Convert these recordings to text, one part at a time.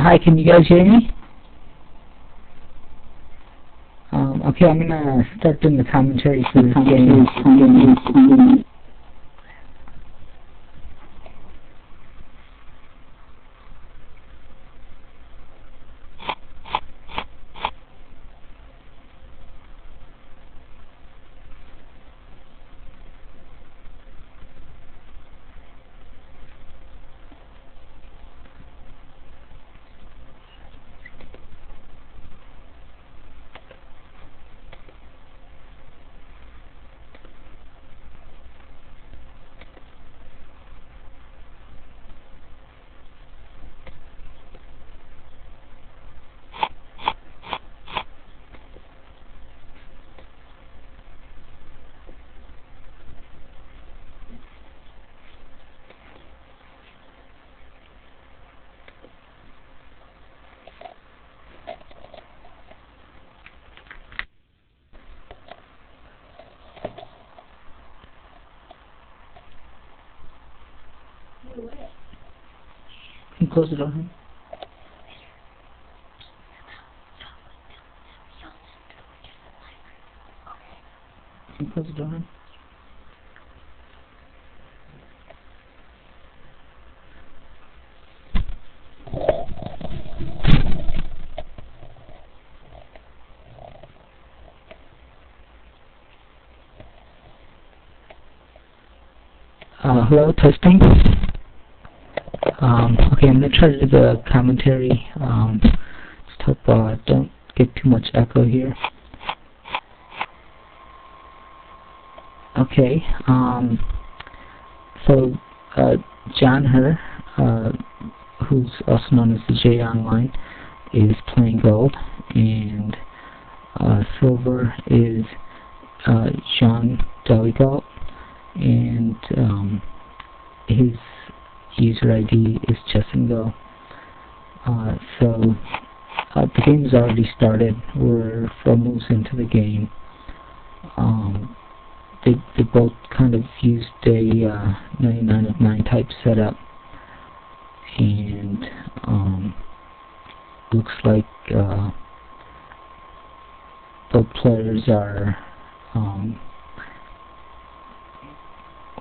Hi, can you guys hear me? Okay, I'm gonna start doing the commentary for this game. Can you close the door? Can you close the door? Hello, testing. Okay, I'm gonna try to do the commentary. Just hope don't get too much echo here. Okay. So John Herr, who's also known as the J Online, is playing gold, and silver is Jean Daligault, and his user ID is chessandgo. So the game's already started. We're 4 moves into the game. They both kind of used a 99 of 9 type setup, and looks like both players are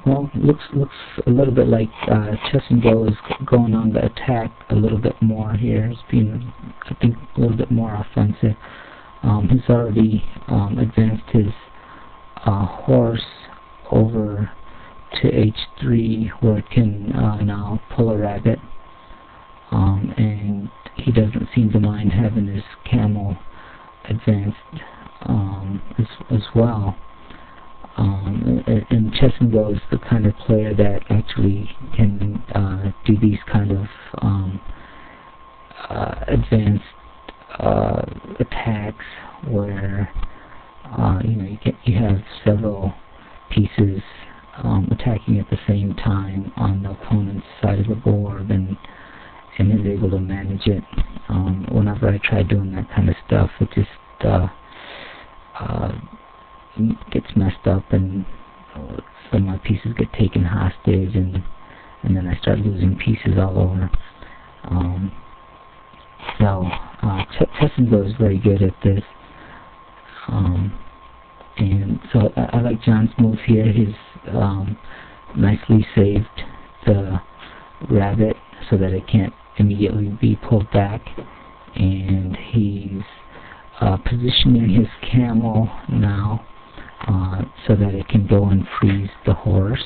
well, looks a little bit like chessandgo is going on the attack a little bit more here. He's being, I think, a little bit more offensive. He's already advanced his horse over to h3, where it can now pull a rabbit, and he doesn't seem to mind having his camel advanced as well. And chessandgo is the kind of player that actually can do these kind of advanced attacks, where you have several pieces attacking at the same time on the opponent's side of the board, and is able to manage it. Whenever I try doing that kind of stuff, it just gets messed up, and some of my pieces get taken hostage, and then I start losing pieces all over. So chessandgo is very good at this, and so I like John's move here. He's nicely saved the rabbit so that it can't immediately be pulled back, and he's positioning his camel now so that it can go and freeze the horse.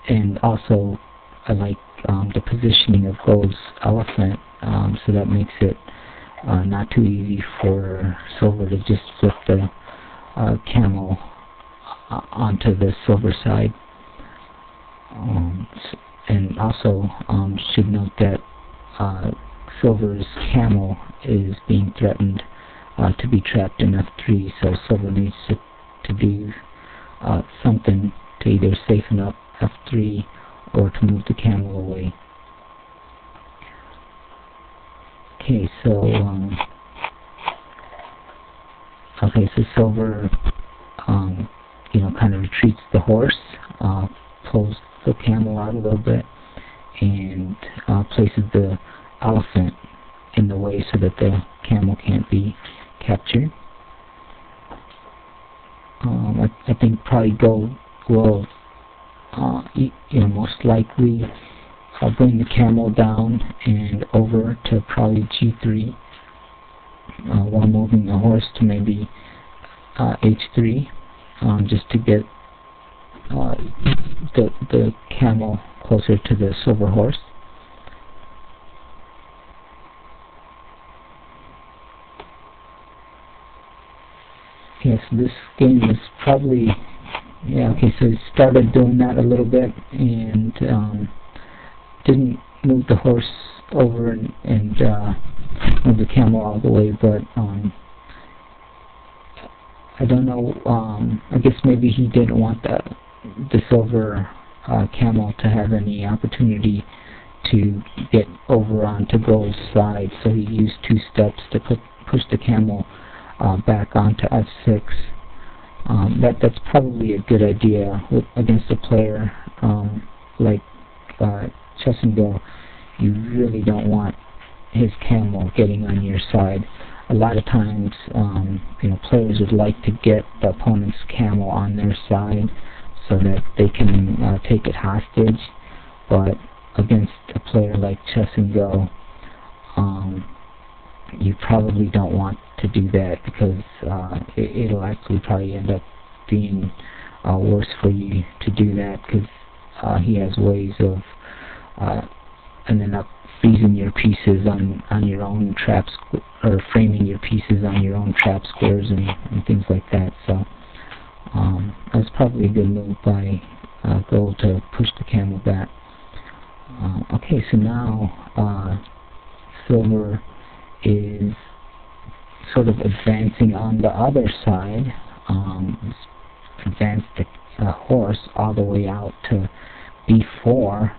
And also I like the positioning of gold's elephant, so that makes it not too easy for silver to just flip the camel onto the silver side. And also should note that silver's camel is being threatened to be trapped in f3, so silver needs to do something to either safen up f3 or to move the camel away. Okay, so silver kind of retreats the horse, pulls the camel out a little bit, and places the elephant in the way so that the camel can't be captured. I think probably Gold will, most likely bring the camel down and over to probably G3, while moving the horse to maybe H3, just to get the camel closer to the silver horse. Yes, this game is probably, okay, so he started doing that a little bit and didn't move the horse over and move the camel all the way, but I don't know, I guess maybe he didn't want the silver camel to have any opportunity to get over onto Gold's side, so he used 2 steps to push the camel back onto F6. That's probably a good idea against a player like chessandgo. You really don't want his camel getting on your side. A lot of times, players would like to get the opponent's camel on their side so that they can take it hostage. But against a player like chessandgo, you probably don't want to do that, because it'll actually probably end up being worse for you to do that, because he has ways of ending up freezing your pieces on your own traps, or framing your pieces on your own trap squares and things like that. So that's probably a good move by Gold to push the camel back. Okay, so now silver is sort of advancing on the other side, advance the horse all the way out to B4.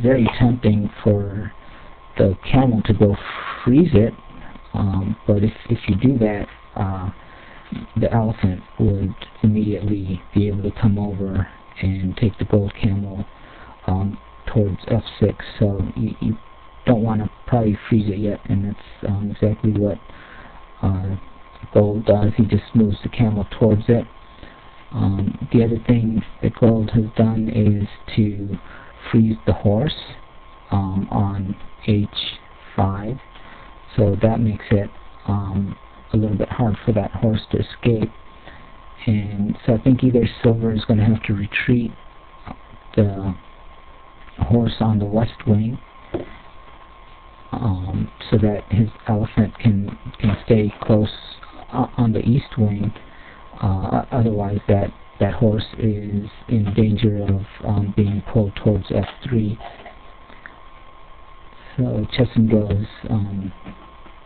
Very tempting for the camel to go freeze it, but if you do that, the elephant would immediately be able to come over and take the gold camel towards F6, so you don't want to probably freeze it yet, and that's exactly what Gold does. He just moves the camel towards it. The other thing that Gold has done is to freeze the horse on H5, so that makes it a little bit hard for that horse to escape. And so I think either silver is going to have to retreat the horse on the west wing, so that his elephant can stay close on the east wing. Otherwise that horse is in danger of being pulled towards F3. So chessandgo is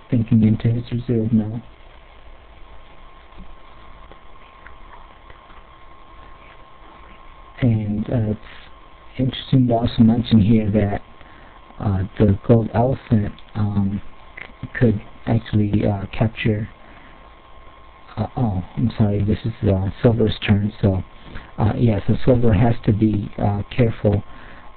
thinking into his reserve now. And it's interesting to also mention here that the gold elephant could actually capture. Oh, I'm sorry, this is silver's turn. So so silver has to be careful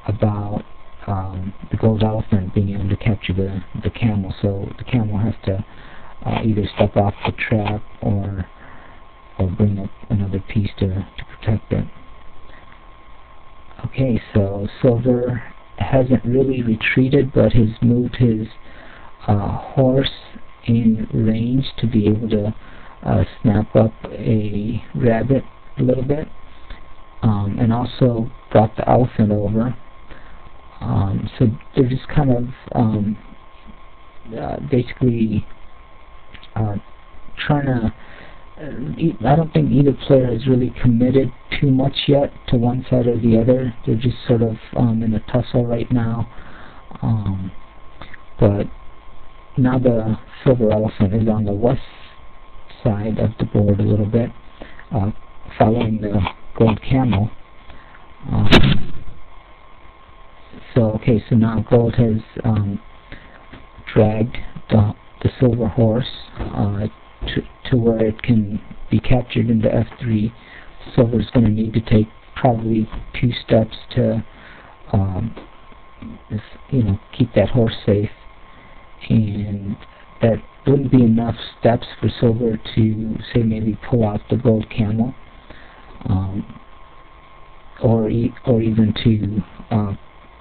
about the gold elephant being able to capture the camel. So the camel has to either step off the trap or bring up another piece to protect it. Okay, so silver hasn't really retreated, but has moved his horse in range to be able to snap up a rabbit a little bit, and also brought the elephant over. So they're just kind of basically trying to. I don't think either player is really committed too much yet to one side or the other. They're just sort of in a tussle right now. But now the silver elephant is on the west side of the board a little bit, following the gold camel. So now gold has dragged the silver horse to where it can be captured into F3. Silver's going to need to take probably 2 steps to just, keep that horse safe, and that wouldn't be enough steps for silver to, say, maybe pull out the gold camel, or even to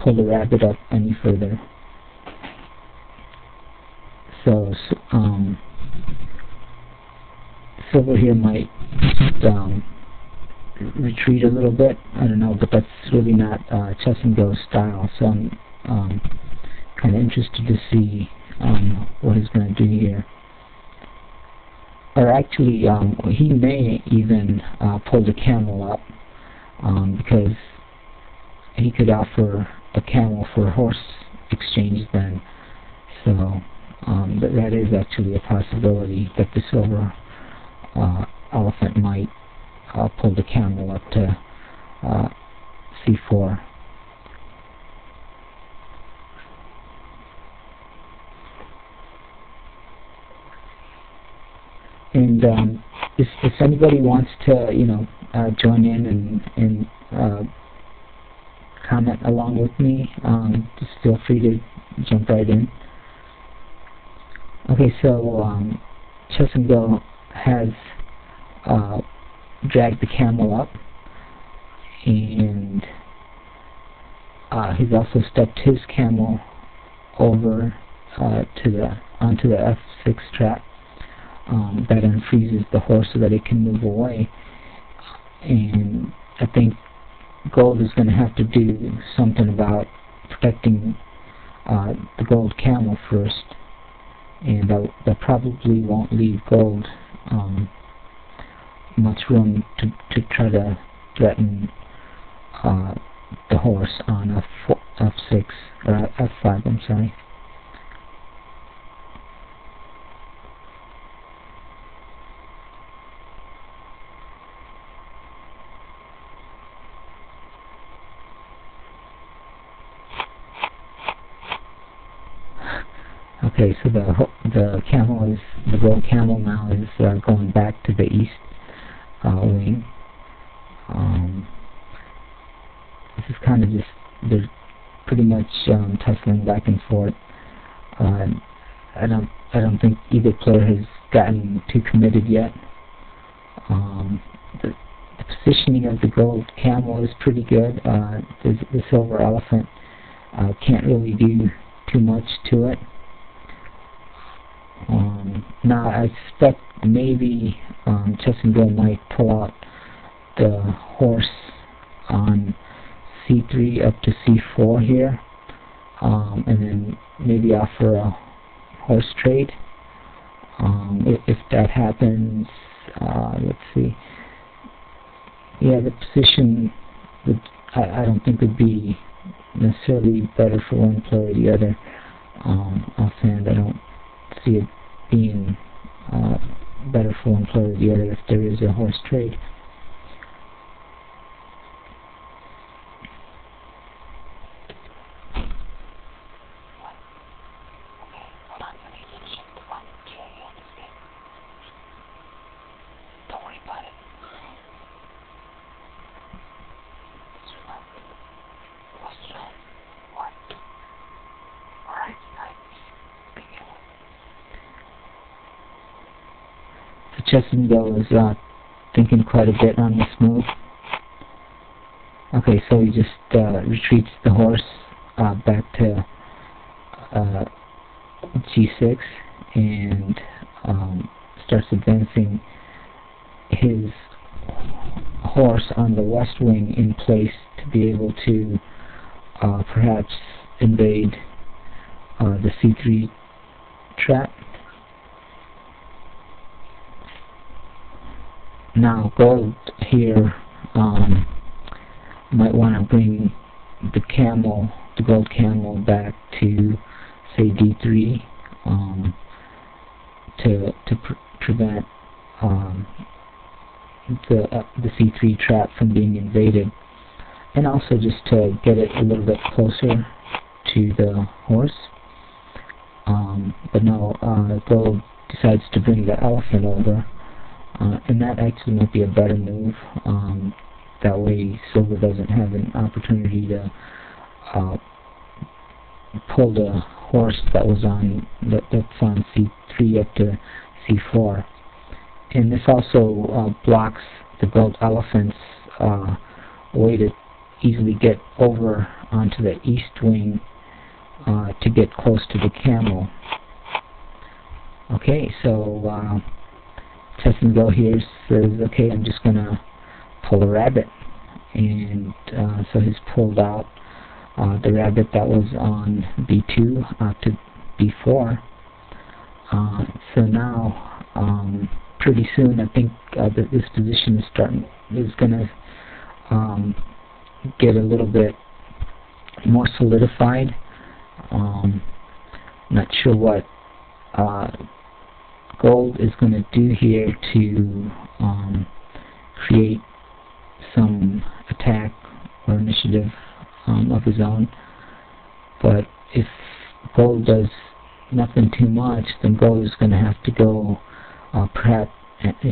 pull the rabbit up any further. So silver here might retreat a little bit. I don't know, but that's really not chess and go style. So I'm kind of interested to see what he's going to do here. Or actually, he may even pull the camel up, because he could offer a camel for a horse exchange then. So that is actually a possibility that the silver elephant might pull the camel up to c4. And if anybody wants to, join in and comment along with me, just feel free to jump right in. Okay, so Chess and Go has dragged the camel up, and he's also stepped his camel over onto the f6 trap. That unfreezes the horse so that it can move away, and I think gold is going to have to do something about protecting the gold camel first, and that probably won't leave gold much room to try to threaten the horse on f6 or f5. I'm sorry. Okay, so the gold camel now is going back to the east wing. This is kind of just, they're pretty much tussling back and forth. I don't think either player has gotten too committed yet. The positioning of the gold camel is pretty good. The silver elephant can't really do too much to it. Now I suspect maybe Chess and Go might pull out the horse on c3 up to c4 here, and then maybe offer a horse trade. If that happens, let's see. Yeah, the position I don't think would be necessarily better for one player or the other. Offhand, I don't see it being better for one player or the other if there is a horse trade. Chess and Go is thinking quite a bit on this move. Okay, so he just retreats the horse back to g6 and starts advancing his horse on the west wing in place to be able to perhaps invade the c3 trap. Now gold here might want to bring the gold camel back to, say, d3 to prevent the c3 trap from being invaded, and also just to get it a little bit closer to the horse. But no, gold decides to bring the elephant over. And that actually might be a better move. That way silver doesn't have an opportunity to pull the horse that's on c3 up to c4, and this also blocks the gold elephant's way to easily get over onto the east wing to get close to the camel. Okay, so chessandgo here says, okay, I'm just gonna pull a rabbit, and so he's pulled out the rabbit that was on b2 out to b4. So now, pretty soon, I think that this position is gonna get a little bit more solidified. Not sure what gold is going to do here to create some attack or initiative of his own, but if gold does nothing too much, then gold is going to have to go perhaps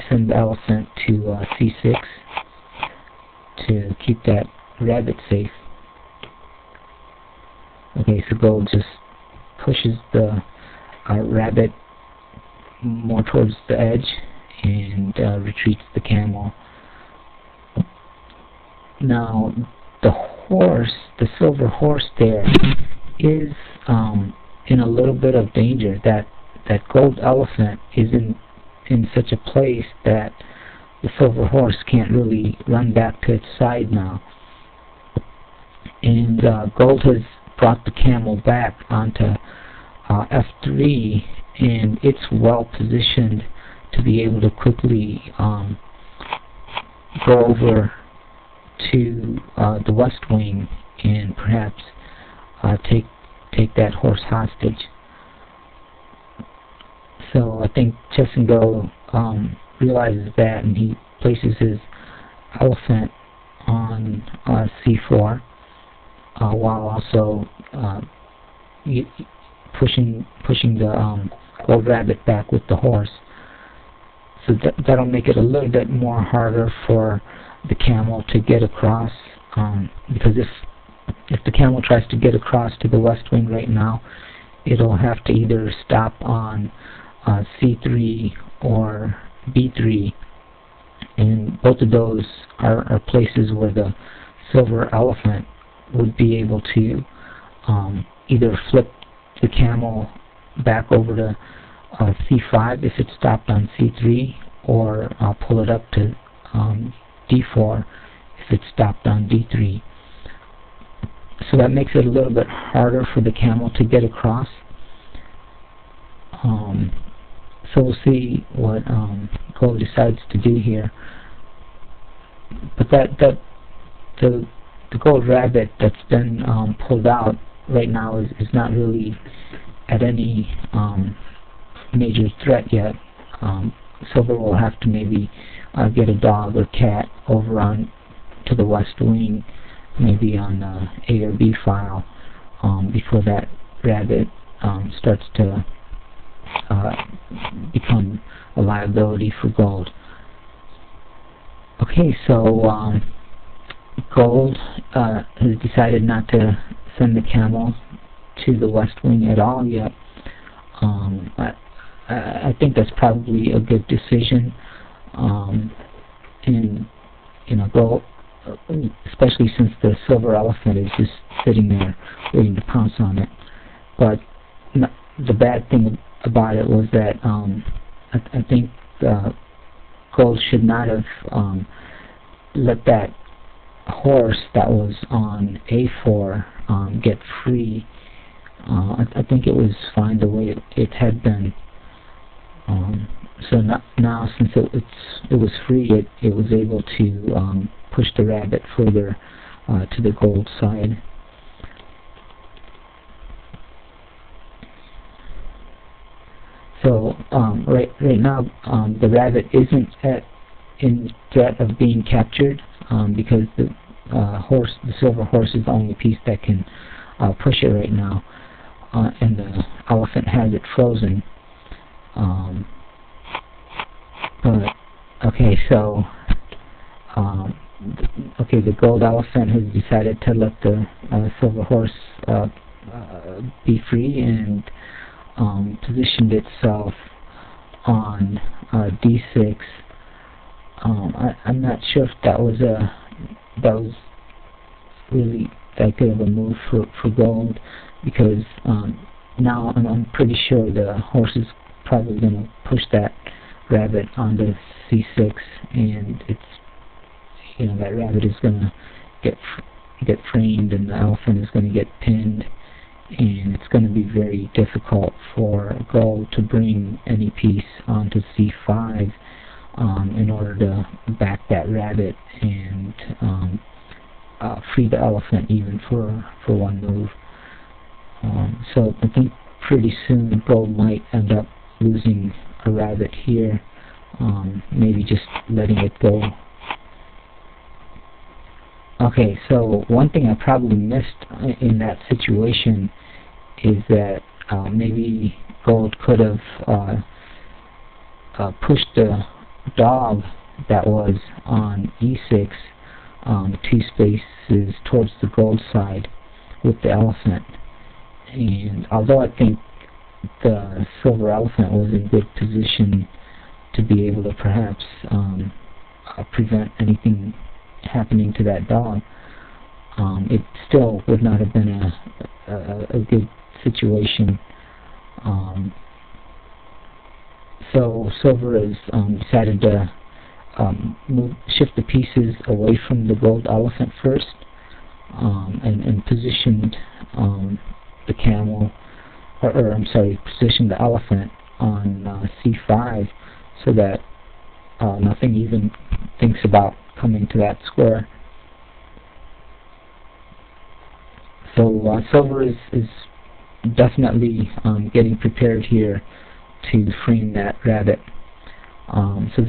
send the elephant to c6 to keep that rabbit safe. Okay, so gold just pushes the rabbit more towards the edge and retreats the camel. Now the horse, the silver horse there, is in a little bit of danger. That gold elephant is in such a place that the silver horse can't really run back to its side now. And gold has brought the camel back onto f3, and it's well positioned to be able to quickly go over to the west wing and perhaps take that horse hostage. So I think chessandgo realizes that, and he places his elephant on c4 while also pushing the gold rabbit back with the horse. So that'll make it a little bit more harder for the camel to get across, because if the camel tries to get across to the west wing right now, it'll have to either stop on c3 or b3, and both of those are places where the silver elephant would be able to either flip the camel back over to c5 if it stopped on c3, or pull it up to d4 if it stopped on d3. So that makes it a little bit harder for the camel to get across. So we'll see what gold decides to do here. But the gold rabbit that's been pulled out right now is not really at any major threat yet. Silver will have to maybe get a dog or cat over on to the west wing, maybe on A or B file, before that rabbit starts to become a liability for gold. Okay, so gold has decided not to send the camel to the west wing at all yet. I think that's probably a good decision, and gold, especially since the silver elephant is just sitting there waiting to pounce on it. But the bad thing about it was that I think gold should not have let that horse that was on a4 get free. I think it was fine the way it had been. So now, since it was free, it was able to push the rabbit further to the gold side. So right now, the rabbit isn't in threat of being captured, because the silver horse is the only piece that can push it right now, and the elephant has it frozen. But okay, so the gold elephant has decided to let the silver horse be free and positioned itself on d6. I'm not sure if that was really that good of a move for gold, because now I'm pretty sure the horse is probably going to push that rabbit onto c6, and it's, you know, that rabbit is going to get framed, and the elephant is going to get pinned, and it's going to be very difficult for gold to bring any piece onto c5 in order to back that rabbit and free the elephant even for one move. So I think pretty soon gold might end up losing a rabbit here, maybe just letting it go. Okay, so one thing I probably missed in that situation is that maybe gold could have pushed the dog that was on e6 2 spaces towards the gold side with the elephant. And although I think the silver elephant was in good position to be able to perhaps prevent anything happening to that dog, it still would not have been a good situation. So silver has decided to shift the pieces away from the gold elephant first, and positioned the camel, or I'm sorry, positioned the elephant on c5, so that nothing even thinks about coming to that square. So silver is definitely getting prepared here to frame that rabbit. So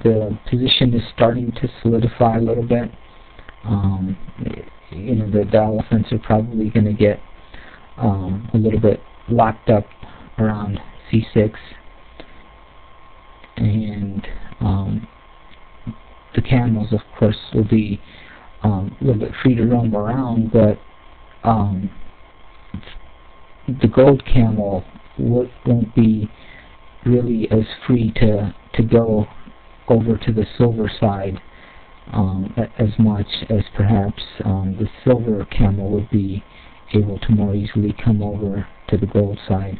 the position is starting to solidify a little bit. You know, the elephants are probably going to get a little bit locked up around c6, and the camels, of course, will be a little bit free to roam around, but the gold camel won't be really as free to go over to the silver side as much as perhaps the silver camel would be able to more easily come over to the gold side.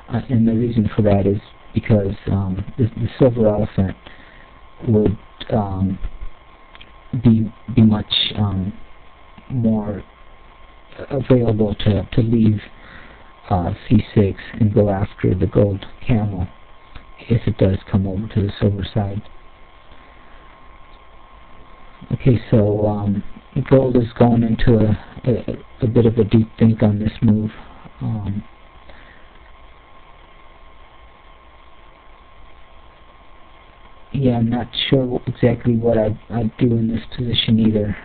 And the reason for that is because the silver elephant would be much more available to leave c6 and go after the gold camel if it does come over to the silver side. Okay, so gold is going into a bit of a deep think on this move. Yeah, I'm not sure exactly what I'd do in this position either.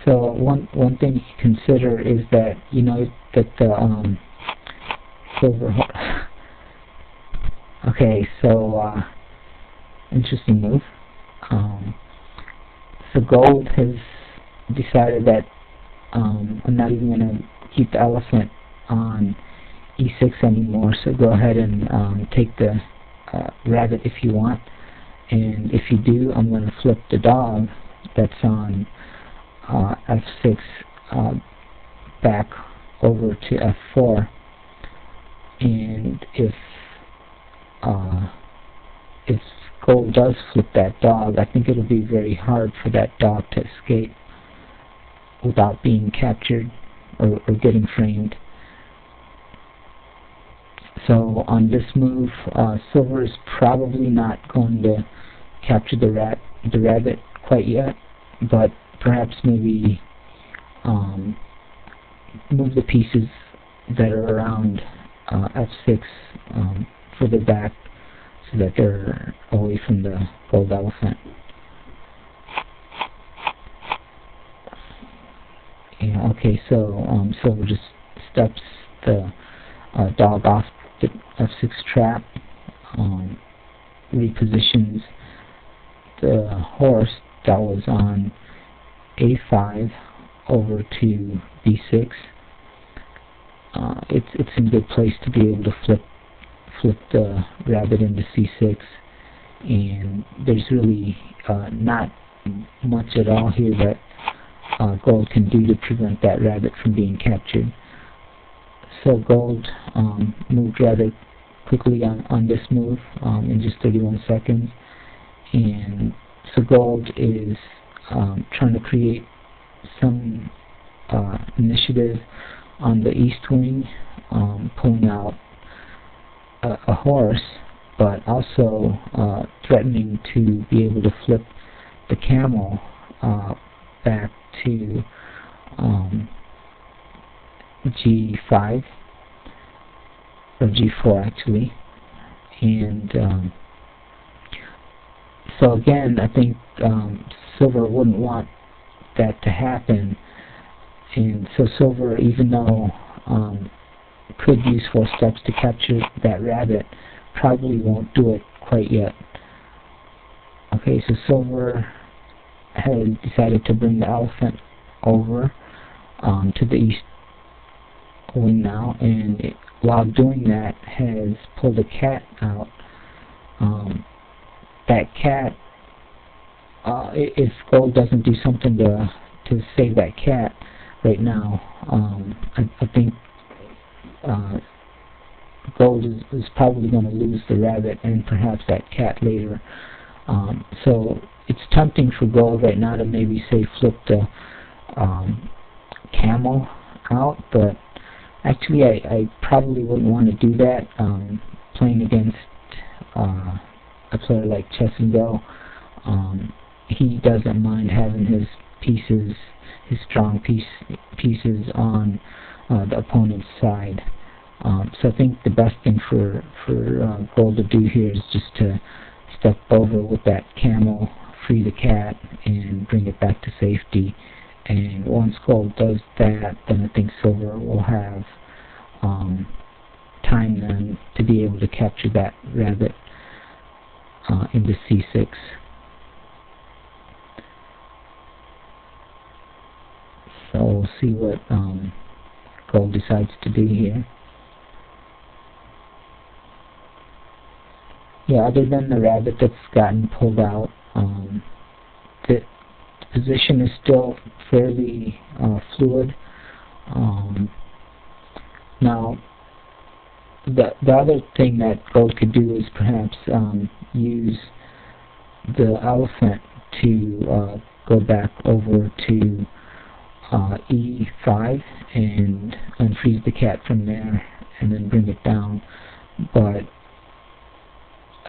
So one thing to consider is that, you know, that the silver. Okay, so interesting move. So gold has decided that I'm not even going to keep the elephant on e6 anymore. So go ahead and take the rabbit if you want, and if you do, I'm going to flip the dog that's on f6 back over to f4, and if gold does flip that dog, I think it'll be very hard for that dog to escape without being captured or getting framed. So on this move, silver is probably not going to capture the rabbit quite yet, but perhaps maybe move the pieces that are around f6 further back so that they're away from the gold elephant. Yeah, okay, so silver just steps the dog off the f6 trap, repositions the horse that was on a5 over to b6. It's in a good place to be able to flip the rabbit into c6, and there's really not much at all here that gold can do to prevent that rabbit from being captured. So gold moved rather quickly on this move in just 31 seconds, and so gold is trying to create some initiative on the east wing, pulling out a horse, but also threatening to be able to flip the camel back to g5 or g4 actually, and so again I think silver wouldn't want that to happen, and so silver, even though could use 4 steps to capture that rabbit, probably won't do it quite yet. Okay, so silver has decided to bring the elephant over to the east wing now, and while doing that has pulled a cat out. That cat, if gold doesn't do something to save that cat right now, I think gold is probably going to lose the rabbit and perhaps that cat later. So it's tempting for gold right now to maybe say flip the camel out, but actually I probably wouldn't want to do that playing against a player like chessandgo. He doesn't mind having his pieces, his strong pieces on the opponent's side. So I think the best thing for gold to do here is just to step over with that camel, free the cat, and bring it back to safety. And once gold does that, then I think silver will have time then to be able to capture that rabbit into c6. So we'll see what gold decides to do here. Yeah, other than the rabbit that's gotten pulled out, the position is still fairly fluid. Now, the other thing that gold could do is perhaps use the elephant to go back over to e5 and unfreeze the cat from there and then bring it down. But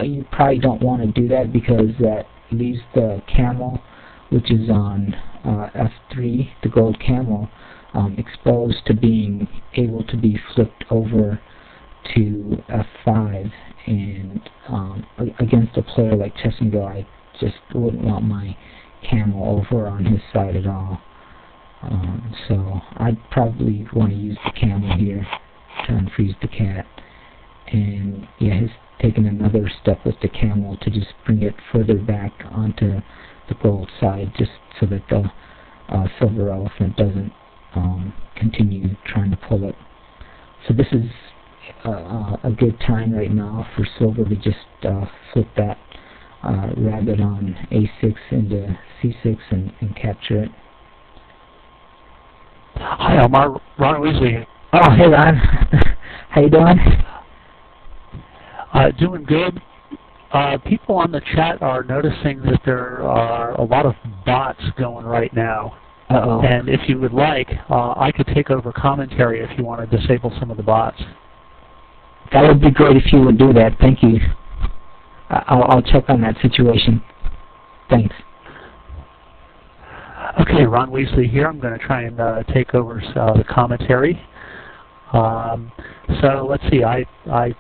you probably don't want to do that because that leaves the camel, which is on f3, the gold camel, exposed to being able to be flipped over to f5, and against a player like chessandgo, I just wouldn't want my camel over on his side at all. So I'd probably want to use the camel here to unfreeze the cat, and yeah, he's taken another step with the camel to just bring it further back onto the gold side, just so that the silver elephant doesn't continue trying to pull it. So this is a good time right now for silver to just flip that rabbit on a6 into c6 and capture it. Hi, Elmar. Ron Weasley. Oh, hey Ron. How you doing? Doing good. People on the chat are noticing that there are a lot of bots going right now. Uh-oh. And if you would like, I could take over commentary if you want to disable some of the bots. That would be great if you would do that. Thank you. I'll check on that situation. Thanks. Okay, Ron Weasley here. I'm going to try and take over the commentary. So let's see, I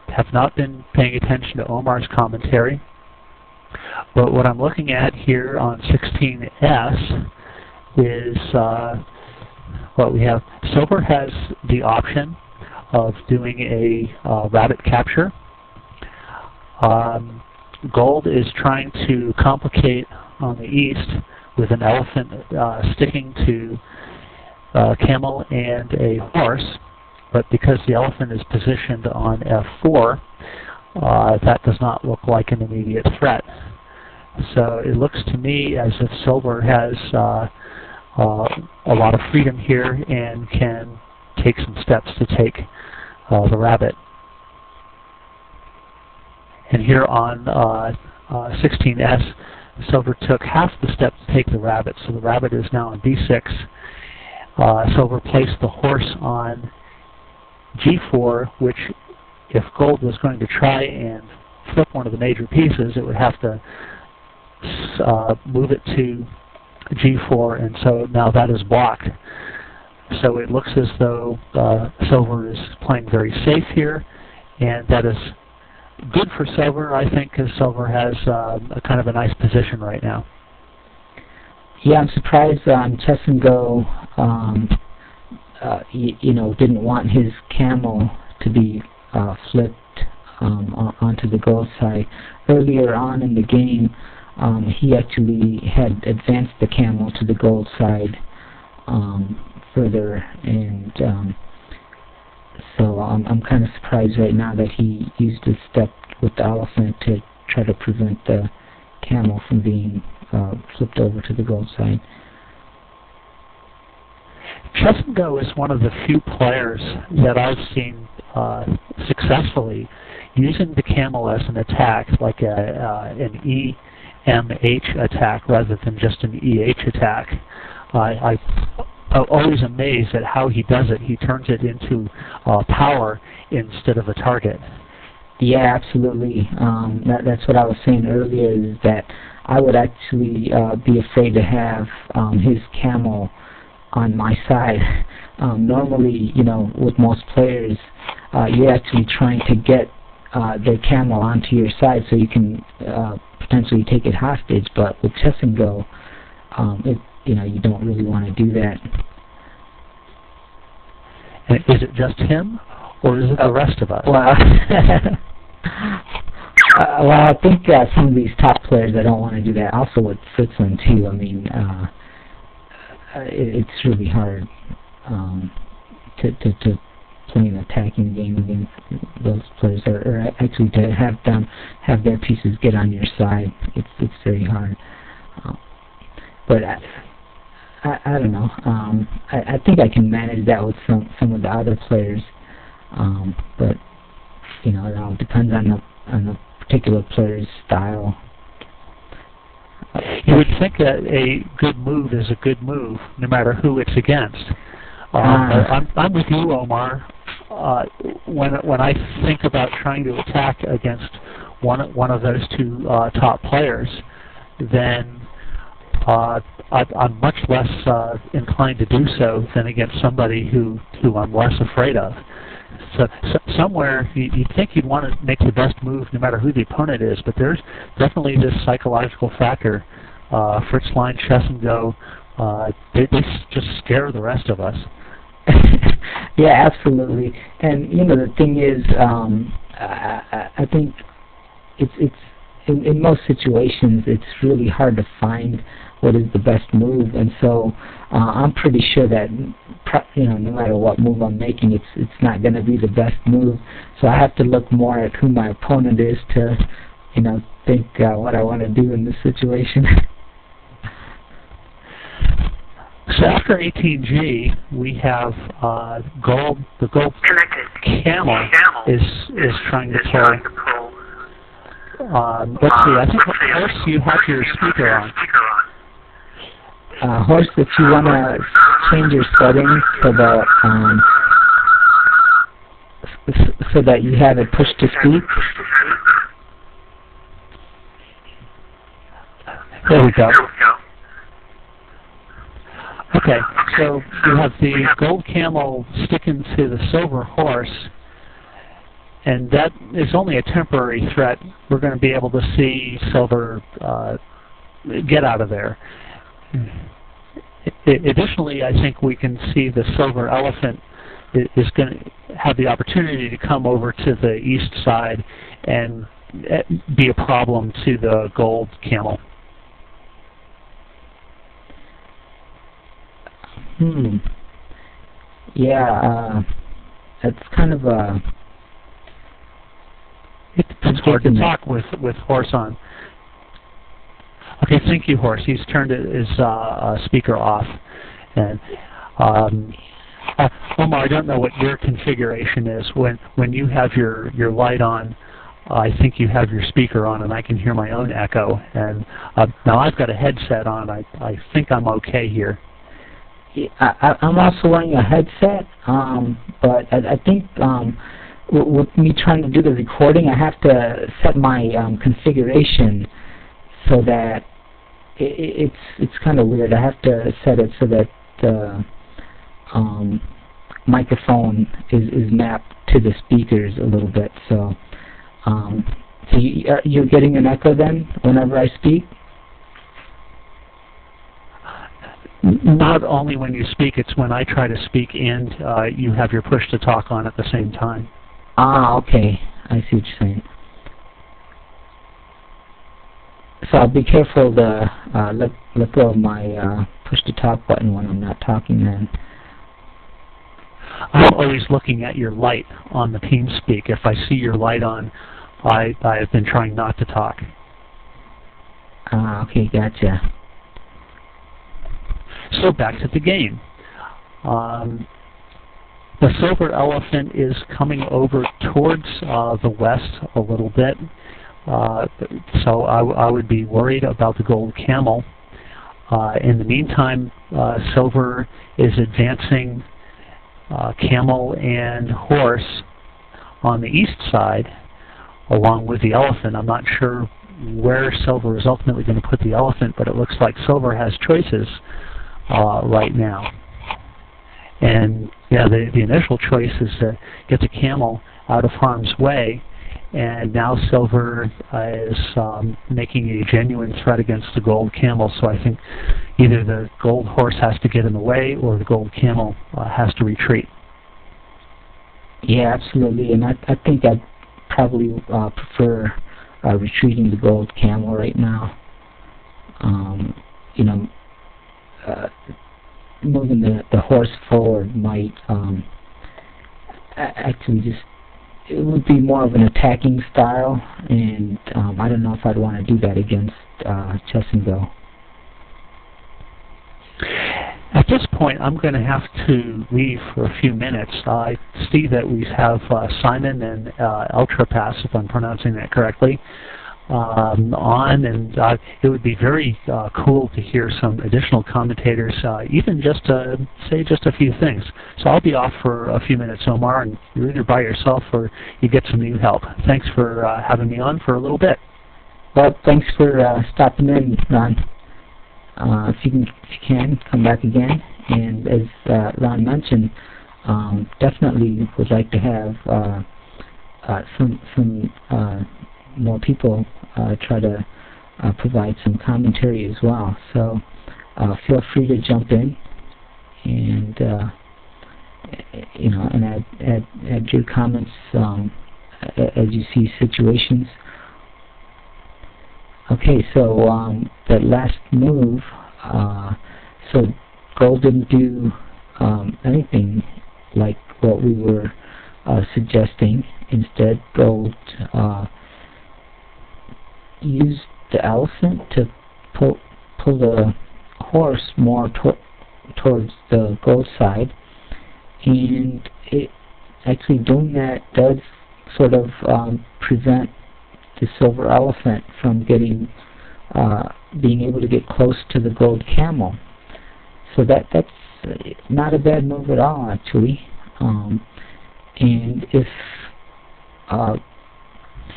have not been paying attention to Omar's commentary, but what I'm looking at here on 16S is what we have. Silver has the option of doing a rabbit capture. Gold is trying to complicate on the east with an elephant sticking to camel and a horse, but because the elephant is positioned on f4, that does not look like an immediate threat. So it looks to me as if Silver has a lot of freedom here and can take some steps to take the rabbit. And here on 16S, Silver took half the step to take the rabbit, so the rabbit is now on d6. Silver placed the horse on g4, which if Gold was going to try and flip one of the major pieces, it would have to move it to g4, and so now that is blocked. So it looks as though Silver is playing very safe here, and that is good for Silver, I think, because Silver has a kind of a nice position right now. Yeah, I'm surprised chessandgo, didn't want his camel to be flipped onto the gold side. Earlier on in the game, he actually had advanced the camel to the gold side further, and so I'm kind of surprised right now that he used his step with the elephant to try to prevent the camel from being flipped over to the gold side. chessandgo is one of the few players that I've seen successfully using the camel as an attack, like an EMH attack rather than just an EH attack. I'm always amazed at how he does it. He turns it into power instead of a target. Yeah, absolutely. That's what I was saying earlier, is that I would actually be afraid to have his camel on my side. Normally, with most players, you're actually trying to get their camel onto your side so you can potentially take it hostage, but with chessandgo, you don't really want to do that. And is it just him, or is it the rest of us? Well, well, I think some of these top players, I don't want to do that. Also with Switzerland too. I mean, it's really hard to play an attacking game against those players, or actually to have them have their pieces get on your side. It's very hard. But I don't know. I think I can manage that with some of the other players. But it all depends on the particular player's style. You would think that a good move is a good move, no matter who it's against. I'm with you, Omar. When I think about trying to attack against one of those two top players, then I'm much less inclined to do so than against somebody who I'm less afraid of. So somewhere you'd think you'd want to make the best move no matter who the opponent is, but there's definitely this psychological factor. Fritz Line, chessandgo, they just scare the rest of us. Yeah, absolutely. And the thing is, I think it's in most situations it's really hard to find what is the best move, and so I'm pretty sure that no matter what move I'm making, it's not going to be the best move. So I have to look more at who my opponent is to think what I want to do in this situation. So after 18G, we have gold. The gold camel is trying to pull. Let's see. I think horse, you have your speaker on. Horse, if you want to change your settings so that you have it push to speak. There we go. Okay, so you have the gold camel sticking to the silver horse, and that is only a temporary threat. We're going to be able to see silver get out of there. Additionally, I think we can see the silver elephant is going to have the opportunity to come over to the east side and be a problem to the gold camel? Yeah, it's kind of a... It's hard to talk with Horse on. Okay, thank you, Horse. He's turned his speaker off. And Omar, I don't know what your configuration is. When you have your light on, I think you have your speaker on, and I can hear my own echo. And now I've got a headset on. I think I'm okay here. Yeah, I'm also wearing a headset, but I think with me trying to do the recording, I have to set my configuration so that it's kind of weird. I have to set it so that the microphone is mapped to the speakers a little bit. So, so you're getting an echo then whenever I speak? Not only when you speak, it's when I try to speak and you have your push to talk on at the same time. Ah, okay. I see what you're saying. So I'll be careful to let go of my push to talk button when I'm not talking then. I'm always looking at your light on the TeamSpeak. If I see your light on, I have been trying not to talk. Ah, okay, gotcha. So back to the game. The silver elephant is coming over towards the west a little bit. So I would be worried about the gold camel. In the meantime, silver is advancing camel and horse on the east side along with the elephant. I'm not sure where silver is ultimately going to put the elephant, but it looks like silver has choices right now. And yeah, the initial choice is to get the camel out of harm's way, and now silver is making a genuine threat against the gold camel. So I think either the gold horse has to get in the way or the gold camel has to retreat. Yeah, absolutely, and I think I'd probably prefer retreating the gold camel right now. You know, moving the horse forward might actually just, it would be more of an attacking style, and I don't know if I'd want to do that against chessandgo. At this point, I'm going to have to leave for a few minutes. I see that we have Simon and Ultrapass, if I'm pronouncing that correctly, on, and it would be very cool to hear some additional commentators, even just to say just a few things. So I'll be off for a few minutes, Omar, and you're either by yourself or you get some new help. Thanks for having me on for a little bit. Well, thanks for stopping in, Ron. If you can, come back again. And as Ron mentioned, definitely would like to have some more people try to provide some commentary as well. So feel free to jump in and and add your comments as you see situations. Okay, so that last move, so gold didn't do anything like what we were suggesting. Instead, gold used the elephant to pull the horse more towards the gold side, and it actually doing that does sort of prevent the silver elephant from getting being able to get close to the gold camel. So that's not a bad move at all, actually. And if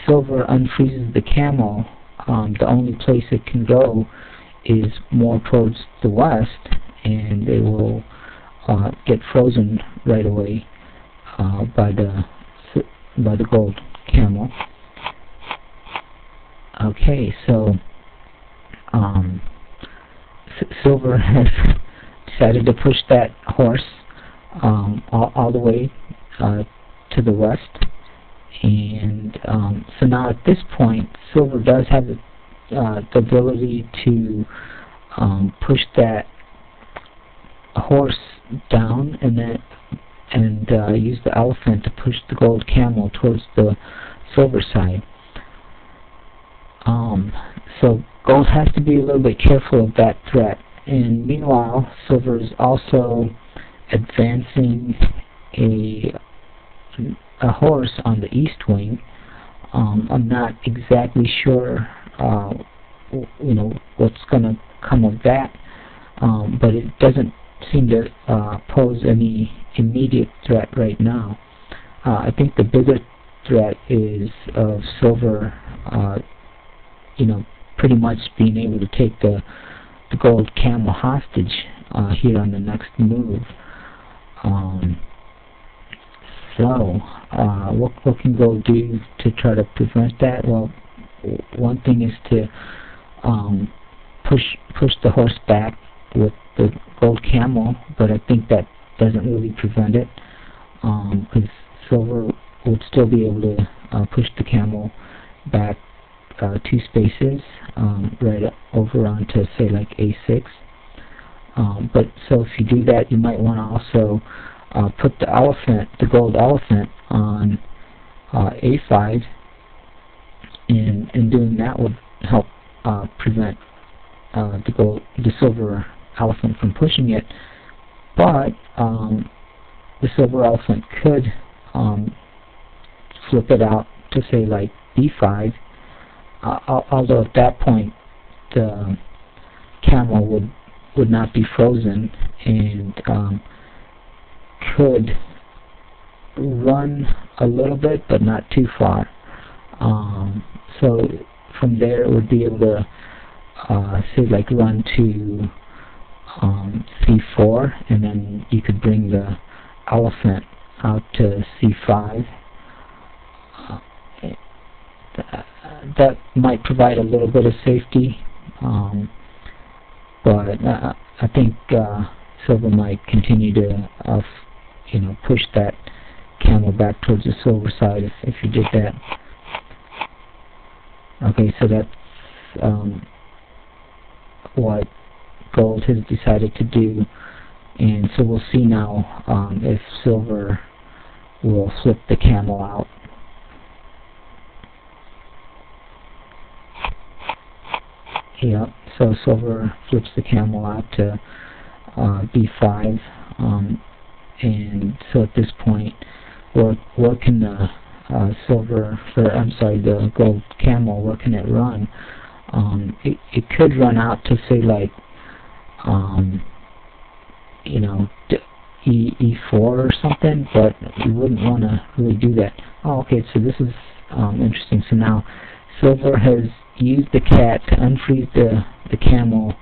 silver unfreezes the camel, the only place it can go is more towards the west, and it will get frozen right away by the gold camel. Okay, so silver has decided to push that horse all the way to the west, And so now at this point, silver does have the ability to push that horse down, and use the elephant to push the gold camel towards the silver side. So gold has to be a little bit careful of that threat. And meanwhile, silver is also advancing a horse on the east wing. I'm not exactly sure, what's going to come of that, but it doesn't seem to pose any immediate threat right now. I think the bigger threat is of silver, pretty much being able to take the gold camel hostage here on the next move. So what can gold do to try to prevent that? Well, one thing is to push the horse back with the gold camel, but I think that doesn't really prevent it, because silver would still be able to push the camel back 2 spaces, right over onto, say, like A6. But so if you do that, you might want to also put the gold elephant on A5, and doing that would help prevent the silver elephant from pushing it. But the silver elephant could flip it out to, say, like B5, although at that point the camel would not be frozen and could run a little bit, but not too far. So from there it would be able to say, like, run to C4, and then you could bring the elephant out to C5. That might provide a little bit of safety, but I think silver might continue to push that camel back towards the silver side if you did that. Okay, so that's what gold has decided to do, and so we'll see now if silver will flip the camel out. Yep, so silver flips the camel out to B5, and so at this point, where can the the gold camel, where can it run? It could run out to, say, like, E4 or something, but you wouldn't want to really do that. Oh, okay, so this is interesting. So now silver has used the cat to unfreeze the camel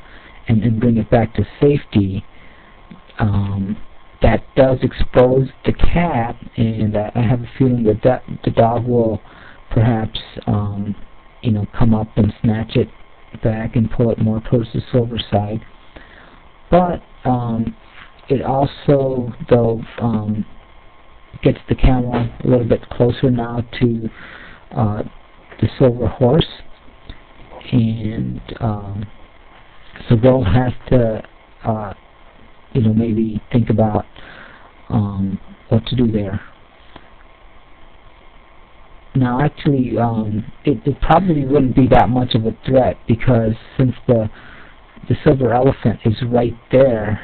and bring it back to safety. That does expose the cat, and I have a feeling that the dog will perhaps come up and snatch it back and pull it more towards the silver side. But it also, though, gets the camel a little bit closer now to the silver horse, and so gold has to maybe think about what to do there. Now, actually, it probably wouldn't be that much of a threat, because since the silver elephant is right there,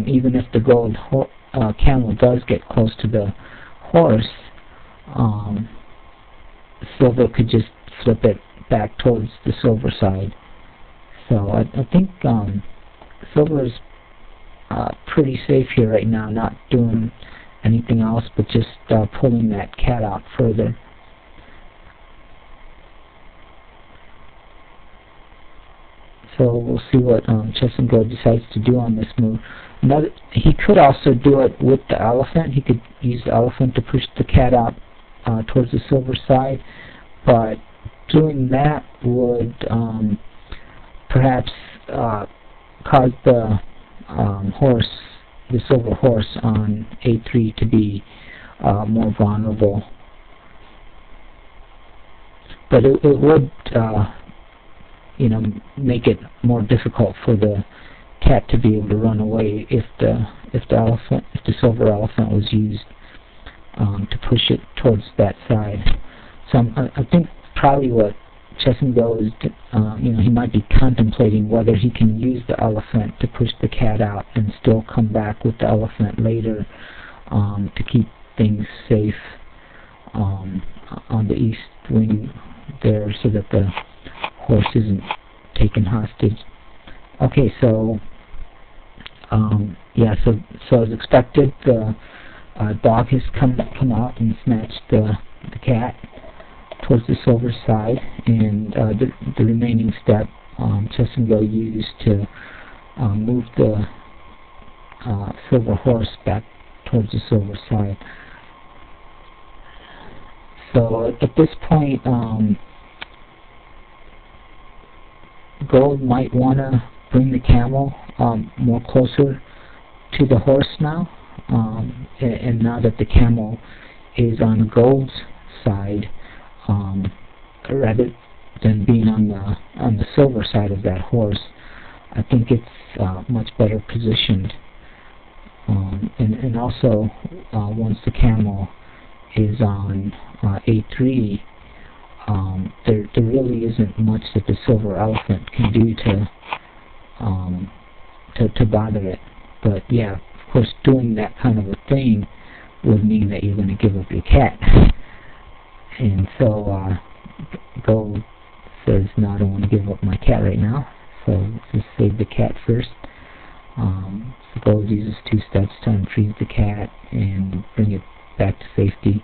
even if the gold camel does get close to the horse, silver could just flip it back towards the silver side. So I think silver is pretty safe here right now, not doing anything else but just pulling that cat out further. So we'll see what chessandgo decides to do on this move. He could also do it with the elephant. He could use the elephant to push the cat out towards the silver side, but doing that would perhaps cause the silver horse on A3 to be more vulnerable. but it would you know, make it more difficult for the cat to be able to run away if the silver elephant was used to push it towards that side. So I think probably what chessandgo is, you know, he might be contemplating whether he can use the elephant to push the cat out and still come back with the elephant later to keep things safe on the east wing there, so that the horse isn't taken hostage. Okay, so yeah, so as expected, the dog has come out and snatched the cat towards the silver side, and the remaining step chessandgo used to move the silver horse back towards the silver side. So at this point, gold might want to bring the camel more closer to the horse now, and now that the camel is on gold's side, rather than being on the silver side of that horse, I think it's much better positioned. And also, once the camel is on A3, there really isn't much that the silver elephant can do to bother it. But yeah, of course, doing that kind of a thing would mean that you're going to give up your cat. And so Gold says, no, I don't want to give up my cat right now, so just save the cat first. So Gold uses 2 steps to unfreeze the cat and bring it back to safety.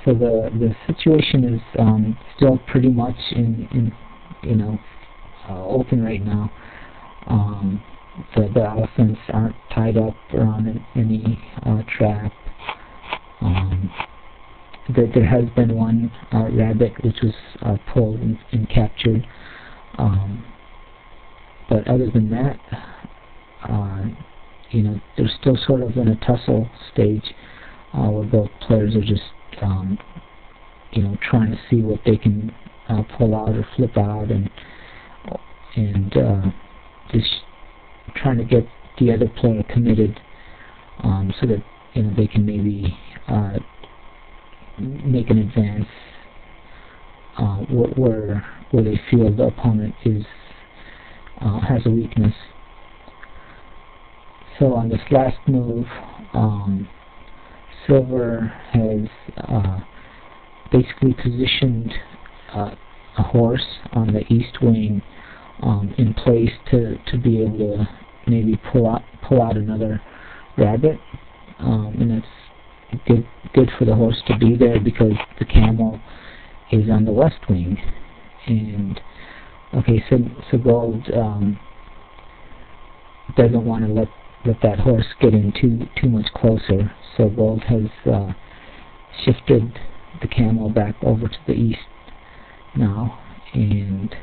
So the situation is still pretty much in you know, open right now. The elephants aren't tied up around any trap. There has been one rabbit which was pulled and captured, but other than that, you know, they're still sort of in a tussle stage where both players are just you know, trying to see what they can pull out or flip out, and just trying to get the other player committed, so that, you know, they can maybe make an advance where they feel the opponent has a weakness. So on this last move, Silver has basically positioned a horse on the east wing in place to be able to maybe pull out another rabbit, and that's good for the horse to be there because the camel is on the west wing. And okay, so Gold doesn't want to let that horse get in too much closer, so Gold has shifted the camel back over to the east now, and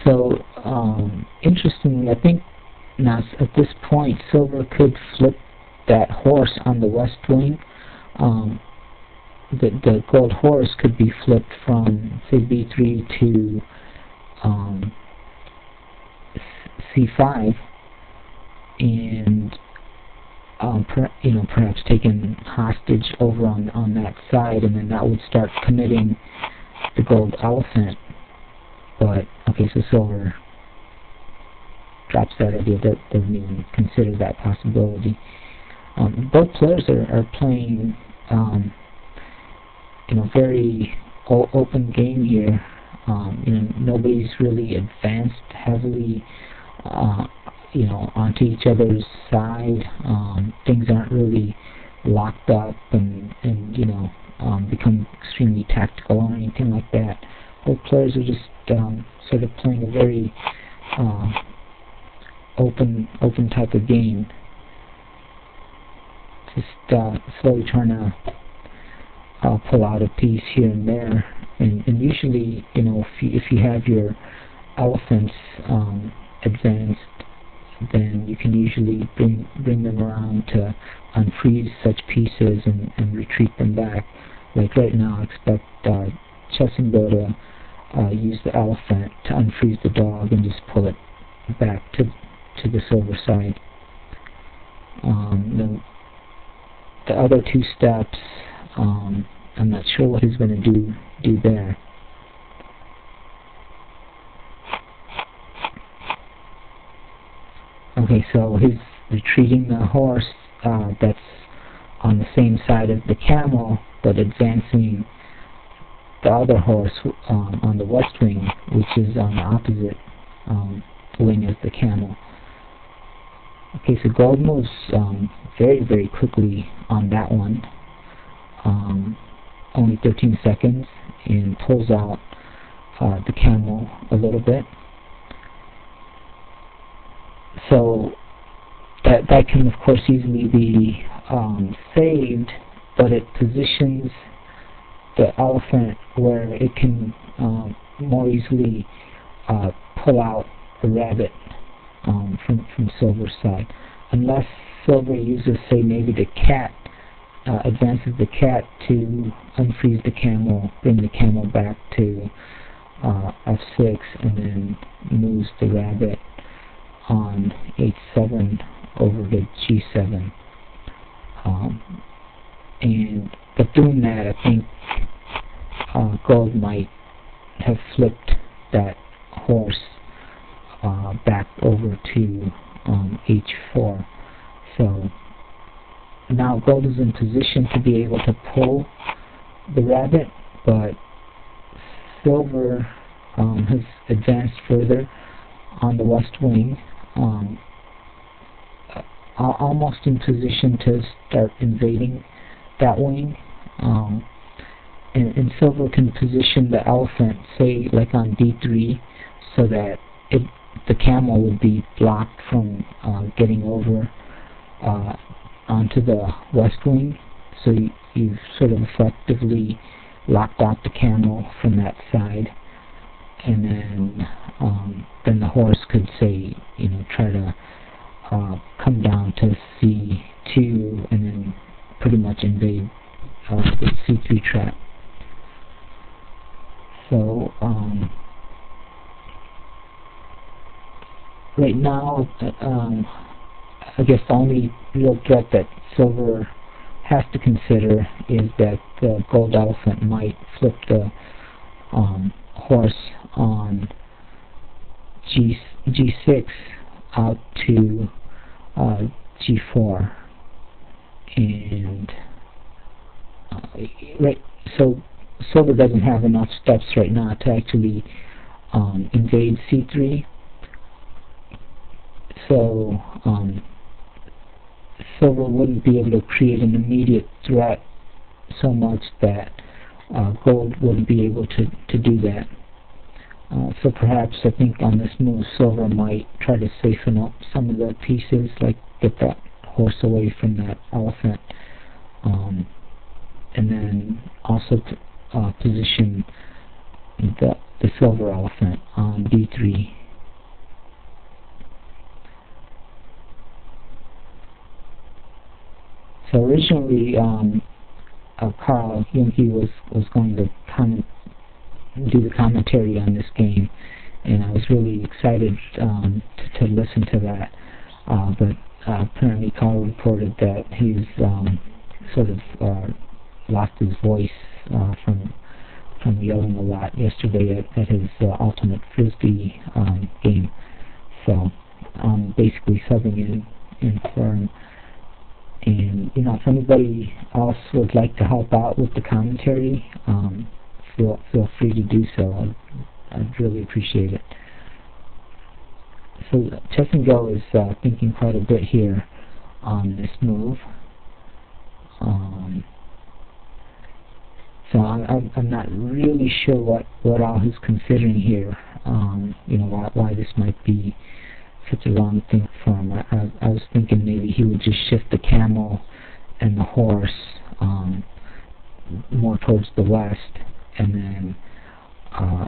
so interestingly, I think now at this point Silver could flip that horse on the west wing. The Gold horse could be flipped from, say, B3 to C5, and you know, perhaps taken hostage over on that side, and then that would start committing the Gold elephant. But okay, so Silver drops that idea, doesn't even consider that possibility. Both players are playing you know, very open game here. You know, nobody's really advanced heavily you know, onto each other's side. Things aren't really locked up and you know, become extremely tactical or anything like that. Both players are just sort of playing a very open type of game. Just slowly trying to pull out a piece here and there, and usually, you know, if you have your elephants advanced, then you can usually bring them around to unfreeze such pieces and retreat them back. Like right now, I expect chessandgo to use the elephant to unfreeze the dog and just pull it back to the silver side. The other two steps, I'm not sure what he's going to do there. Okay, so he's retreating the horse that's on the same side as the camel, but advancing the other horse on the west wing, which is on the opposite wing as the camel. Okay, so gold moves very, very quickly on that one. Only 13 seconds, and pulls out the camel a little bit. So that can of course easily be saved, but it positions the elephant where it can more easily pull out the rabbit from silver's side, unless silver uses, say, maybe the cat, advances the cat to unfreeze the camel, bring the camel back to f6, and then moves the rabbit on h7 over to g7. But doing that, I think gold might have flipped that horse back over to h4. So now gold is in position to be able to pull the rabbit, but silver has advanced further on the west wing, almost in position to start invading that wing. And silver can position the elephant, say, like on d3, so that the camel would be blocked from getting over onto the west wing. So you've sort of effectively locked out the camel from that side, and then the horse could, say, try to come down to c2 and then pretty much invade the c3 trap. So right now, I guess the only real threat that silver has to consider is that the gold elephant might flip the horse on g6 out to g4, and so silver doesn't have enough steps right now to actually invade c3. So silver wouldn't be able to create an immediate threat so much that gold wouldn't be able to do that. So perhaps, I think, on this move, silver might try to siphon up some of the pieces, like get that horse away from that elephant, and then also position the silver elephant on d3. So originally, Karl Juhnke was going to do the commentary on this game, and I was really excited to listen to that. But apparently, Karl reported that he's sort of lost his voice from yelling a lot yesterday at his ultimate frisbee game. So I'm basically subbing in for him. And if anybody else would like to help out with the commentary, feel free to do so. I'd really appreciate it. So chessandgo is thinking quite a bit here on this move. So I'm not really sure what all he's considering here. Why this might be such a long thing for him. I was thinking maybe he would just shift the camel and the horse more towards the west, and then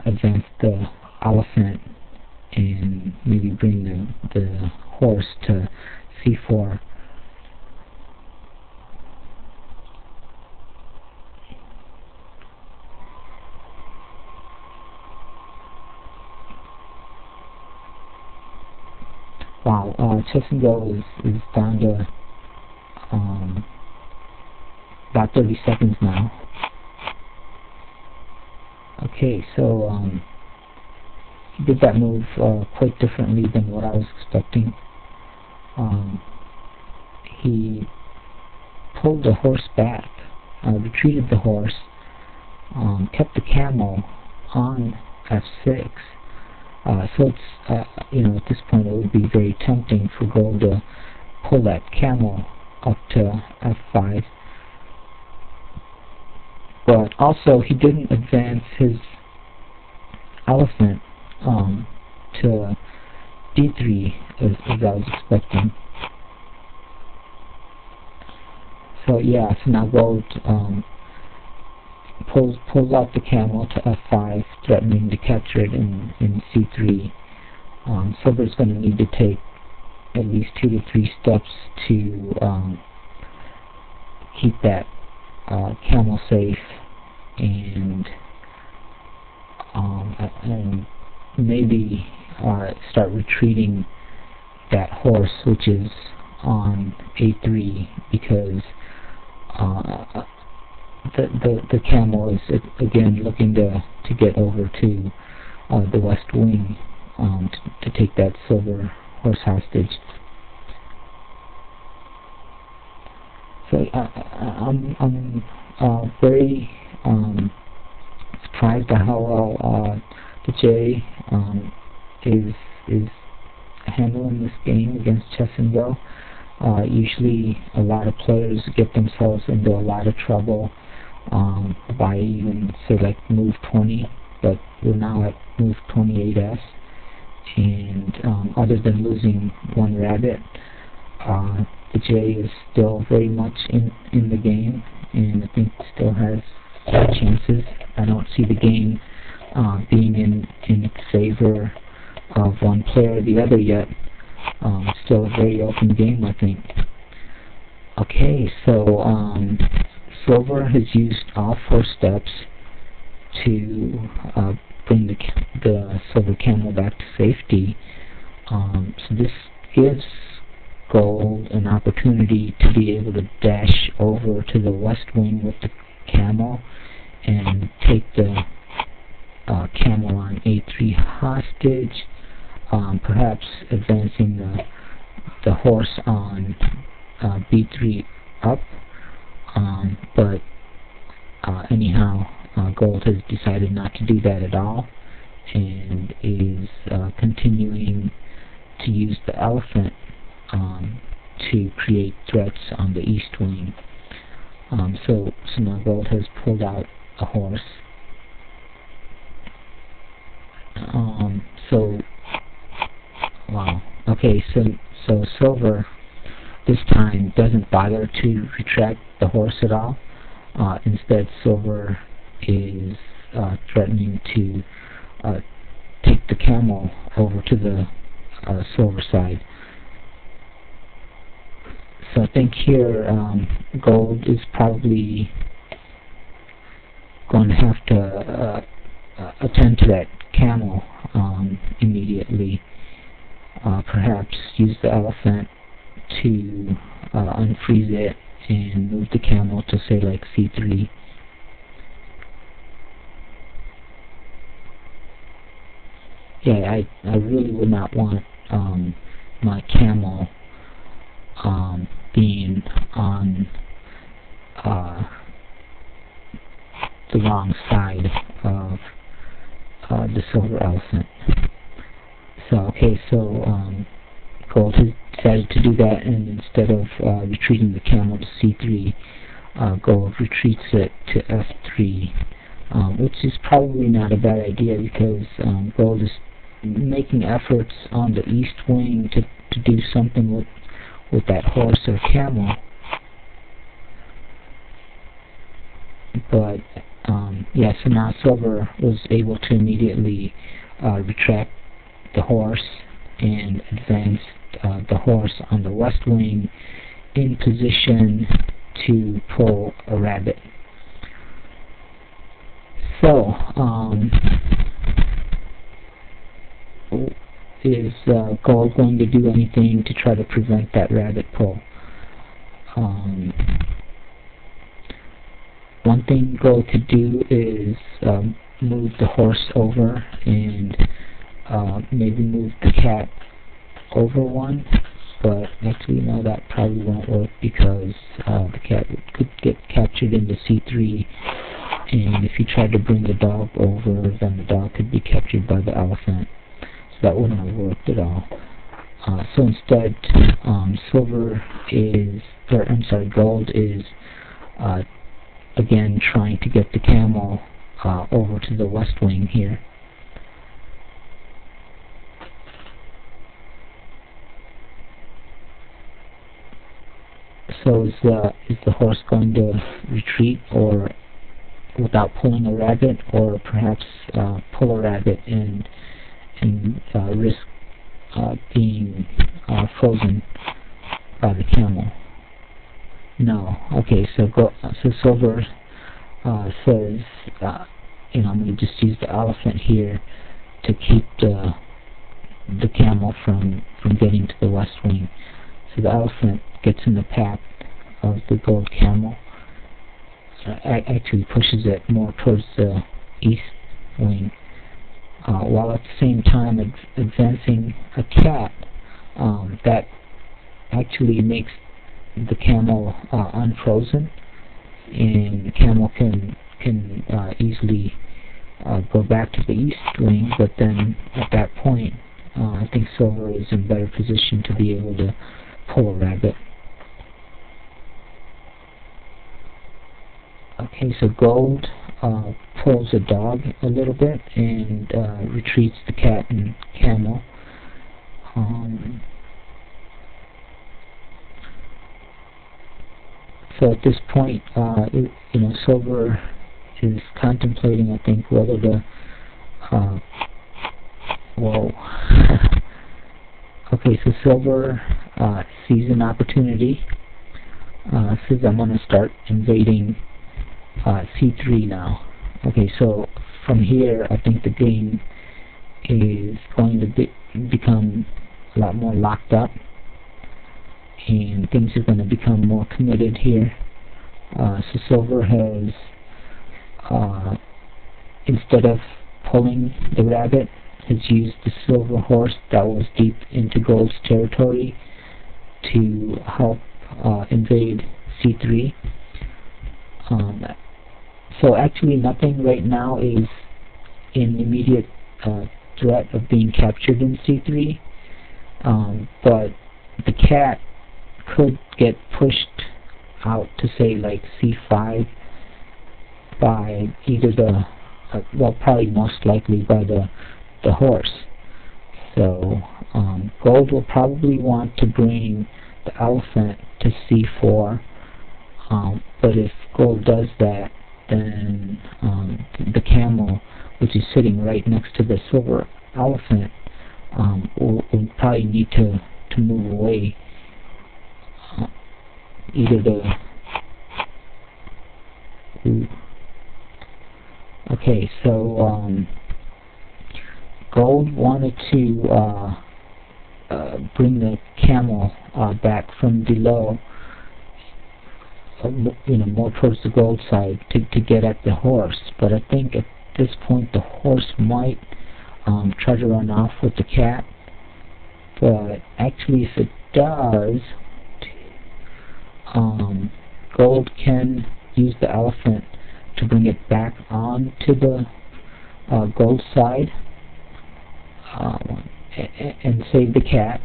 advance the elephant and maybe bring the horse to c4. Wow, chessandgo is down to about 30 seconds now. Okay, so he did that move quite differently than what I was expecting. He pulled the horse back, retreated the horse, kept the camel on f6. So it's, at this point it would be very tempting for gold to pull that camel up to f5. But also he didn't advance his elephant to d3 as I was expecting. So yeah, so now gold pulls out the camel to f5, threatening to capture it in c3. Silver's going to need to take at least 2 to 3 steps to keep that camel safe, and maybe start retreating that horse, which is on a3, because the camel is again looking to get over to the west wing to take that silver horse hostage. So I'm very surprised at how well the J is handling this game against chessandgo. Usually a lot of players get themselves into a lot of trouble by even say like move 20, but we're now at move 28s, and other than losing one rabbit, the J is still very much in the game, and I think still has chances. I don't see the game being in favor of one player or the other yet. Still a very open game, I think. Okay, so silver has used all 4 steps to bring the silver camel back to safety. So this gives gold an opportunity to be able to dash over to the west wing with the camel and take the camel on a3 hostage, perhaps advancing the horse on b3 up, but anyhow, gold has decided not to do that at all, and is continuing to use the elephant to create threats on the east wing. So now gold has pulled out a horse. Wow. Okay, so silver this time doesn't bother to retract the horse at all. Instead, silver is threatening to take the camel over to the silver side. So I think here gold is probably going to have to attend to that camel immediately. Perhaps use the elephant to unfreeze it and move the camel to say like c3. Yeah, I really would not want my camel being on the wrong side of the silver elephant. So okay, so gold has decided to do that, and instead of retreating the camel to c3, gold retreats it to f3, which is probably not a bad idea, because gold is making efforts on the east wing to do something with that horse or camel. But yeah, so now silver was able to immediately retract the horse and advanced the horse on the west wing in position to pull a rabbit. So, is Gold going to do anything to try to prevent that rabbit pull? One thing Gold could do is move the horse over and maybe move the cat over one, but actually no, that probably won't work because the cat could get captured into C3, and if he tried to bring the dog over, then the dog could be captured by the elephant, so that wouldn't have worked at all. So instead, Gold is again trying to get the camel over to the west wing here. So is the horse going to retreat, or without pulling a rabbit, or perhaps pull a rabbit and risk being frozen by the camel? No. Okay, so Silver says, I'm going to just use the elephant here to keep the camel from getting to the west wing. So the elephant gets in the path of the Gold camel, actually pushes it more towards the east wing, while at the same time advancing a cat that actually makes the camel unfrozen, and the camel can easily go back to the east wing. But then at that point, I think Silver is in better position to be able to pull a rabbit. Okay, so Gold pulls a dog a little bit and retreats the cat and camel. So at this point, Silver is contemplating, I think, whether to okay, so Silver sees an opportunity, says, I'm going to start invading C3 now. Okay, so from here, I think the game is going to become a lot more locked up, and things are going to become more committed here. So Silver has, instead of pulling the rabbit, has used the Silver horse that was deep into Gold's territory to help invade C3. So actually nothing right now is in immediate threat of being captured in C3, but the cat could get pushed out to, say, like C5 by either probably most likely by the horse. So Gold will probably want to bring the elephant to C4, but if Gold does that, then the camel, which is sitting right next to the Silver elephant, will probably need to move away. Okay, so Gold wanted to bring the camel back from below, more towards the Gold side to get at the horse. But I think at this point the horse might try to run off with the cat. But actually, if it does, Gold can use the elephant to bring it back on to the Gold side and save the cat.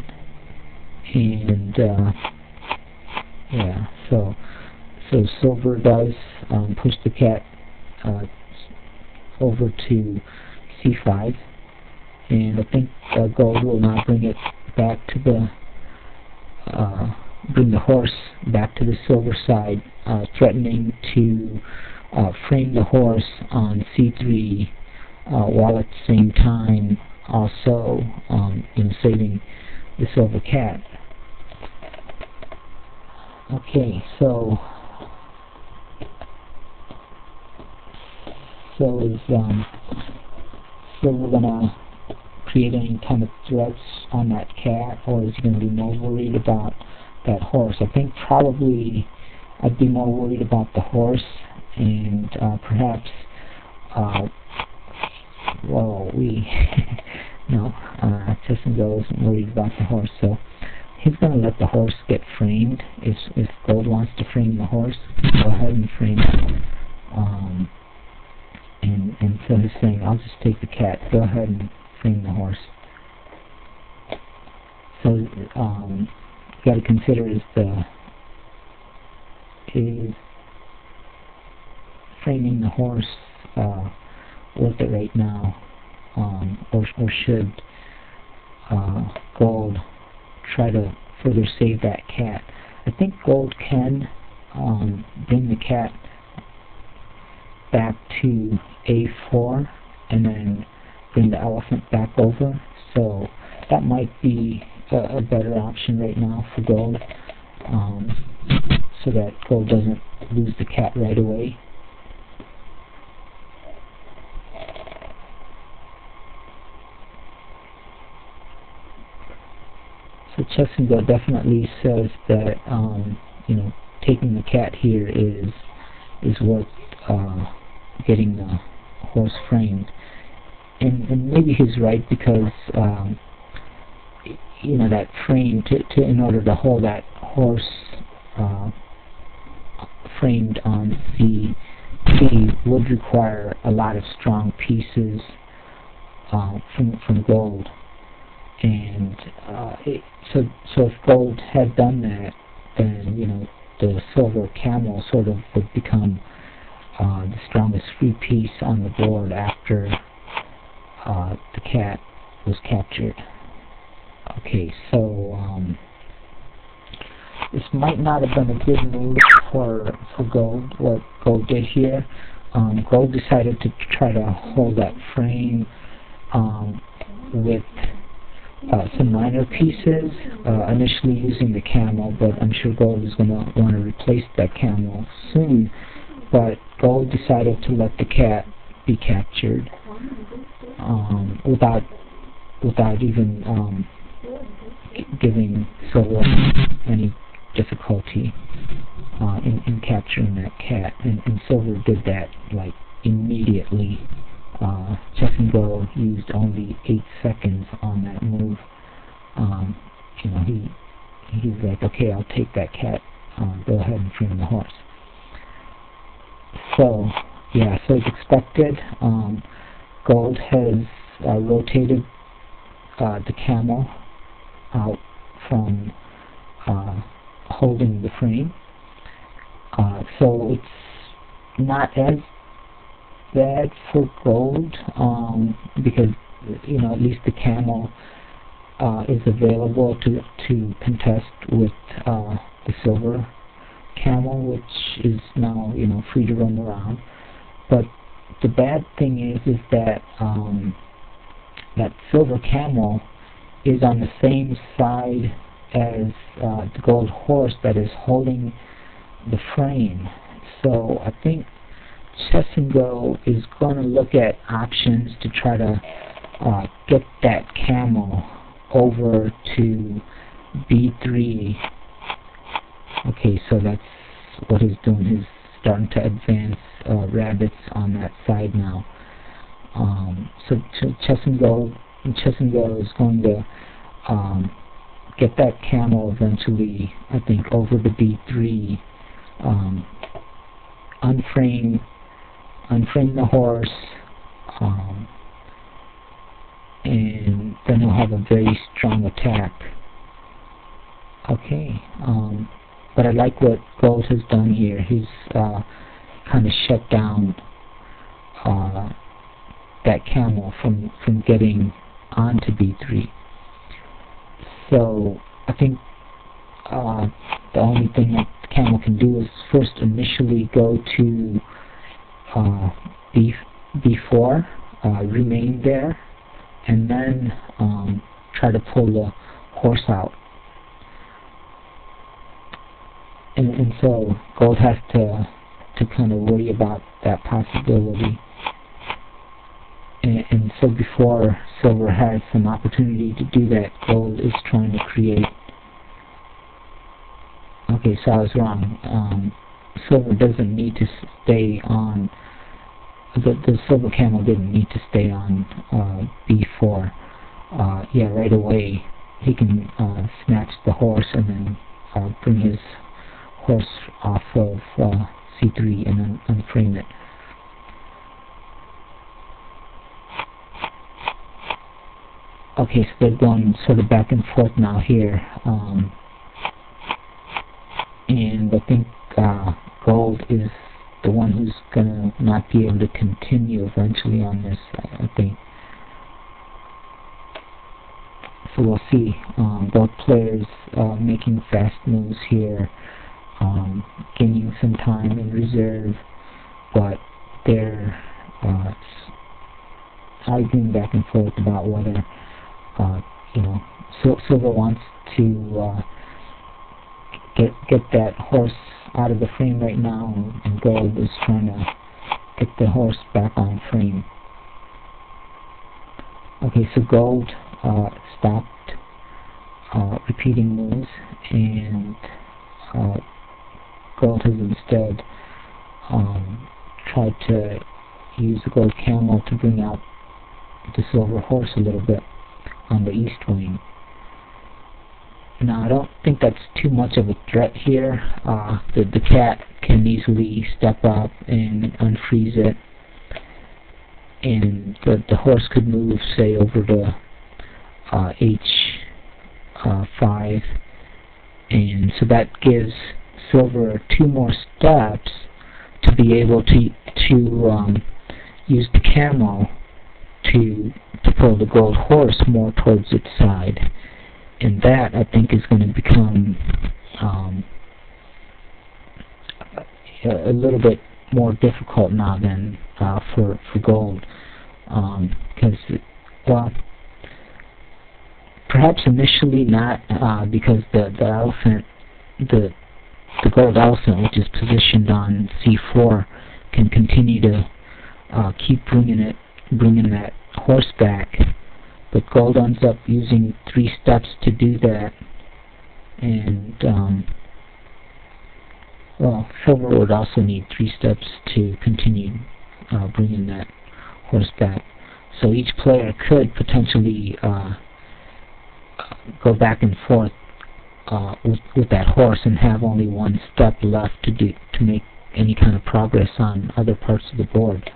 And so Silver does push the cat over to C5, and I think Gold will now bring it back to bring the horse back to the Silver side, threatening to frame the horse on C3, while at the same time also saving the silver cat. Okay, so is silver gonna create any kind of threats on that cat, or is he gonna be more worried about that horse? I think probably I'd be more worried about the horse, and perhaps no, chessandgo isn't worried about the horse, so he's going to let the horse get framed. If gold wants to frame the horse, go ahead and frame it. And so he's saying, I'll just take the cat, go ahead and frame the horse. So you got to consider, is framing the horse worth it right now, or should gold try to further save that cat? I think gold can bring the cat back to a4 and then bring the elephant back over, so that might be a better option right now for gold, so that gold doesn't lose the cat right away. So chessandgo definitely says that taking the cat here is worth getting the horse framed, and maybe he's right, because that frame in order to hold that horse framed on c3 would require a lot of strong pieces from gold. And so if gold had done that, then the silver camel sort of would become the strongest free piece on the board after the cat was captured. Okay, so this might not have been a good move for gold, what gold did here. Gold decided to try to hold that frame with some minor pieces, initially using the camel, but I'm sure gold is going to want to replace that camel soon. But gold decided to let the cat be captured without even giving silver any difficulty in capturing that cat, and silver did that like immediately. chessandgo used only 8 seconds on that move. He's like, okay, I'll take that cat. Go ahead and frame the horse. So, yeah, so as expected, gold has rotated the camel out from holding the frame. So it's not as bad for gold, because at least the camel is available to contest with the silver camel, which is now free to roam around. But the bad thing is that that silver camel is on the same side as the gold horse that is holding the frame. So I think chessandgo is going to look at options to try to get that camel over to b3. Okay, so that's what he's doing. He's starting to advance rabbits on that side now. So chessandgo is going to get that camel eventually, I think, over the b3, unframe the horse, and then he'll have a very strong attack. Okay, but I like what gold has done here. He's kind of shut down that camel from getting onto b3. So I think the only thing that the camel can do is first initially go to b4, remain there, and then try to pull the horse out. And so gold has to kind of worry about that possibility. And so before silver has an opportunity to do that, gold is trying to create... Okay, so I was wrong. Silver doesn't need to stay on... The silver camel didn't need to stay on b4. Yeah, right away he can snatch the horse and then bring his horse off of c3 and then unframe it. Okay, so they're going sort of back and forth now here, and I think gold is the one who's gonna not be able to continue eventually on this, I think. So we'll see both players making fast moves here, gaining some time in reserve, but they're arguing back and forth about whether silver wants to get that horse out of the frame right now, and gold is trying to get the horse back on frame. Okay, so gold stopped repeating moves, and gold has instead tried to use the gold camel to bring out the silver horse a little bit on the east wing. Now, I don't think that's too much of a threat here. The cat can easily step up and unfreeze it, and the horse could move, say, over to h5, and so that gives silver 2 more steps to be able to use the camel to pull the gold horse more towards its side. And that, I think, is going to become a little bit more difficult now than for gold, because well, perhaps initially not, because the elephant, the gold elephant, which is positioned on c4, can continue to keep bringing that horse back. But gold ends up using 3 steps to do that, and well, silver would also need 3 steps to continue bringing that horse back. So each player could potentially go back and forth with that horse and have only 1 step left to make any kind of progress on other parts of the board.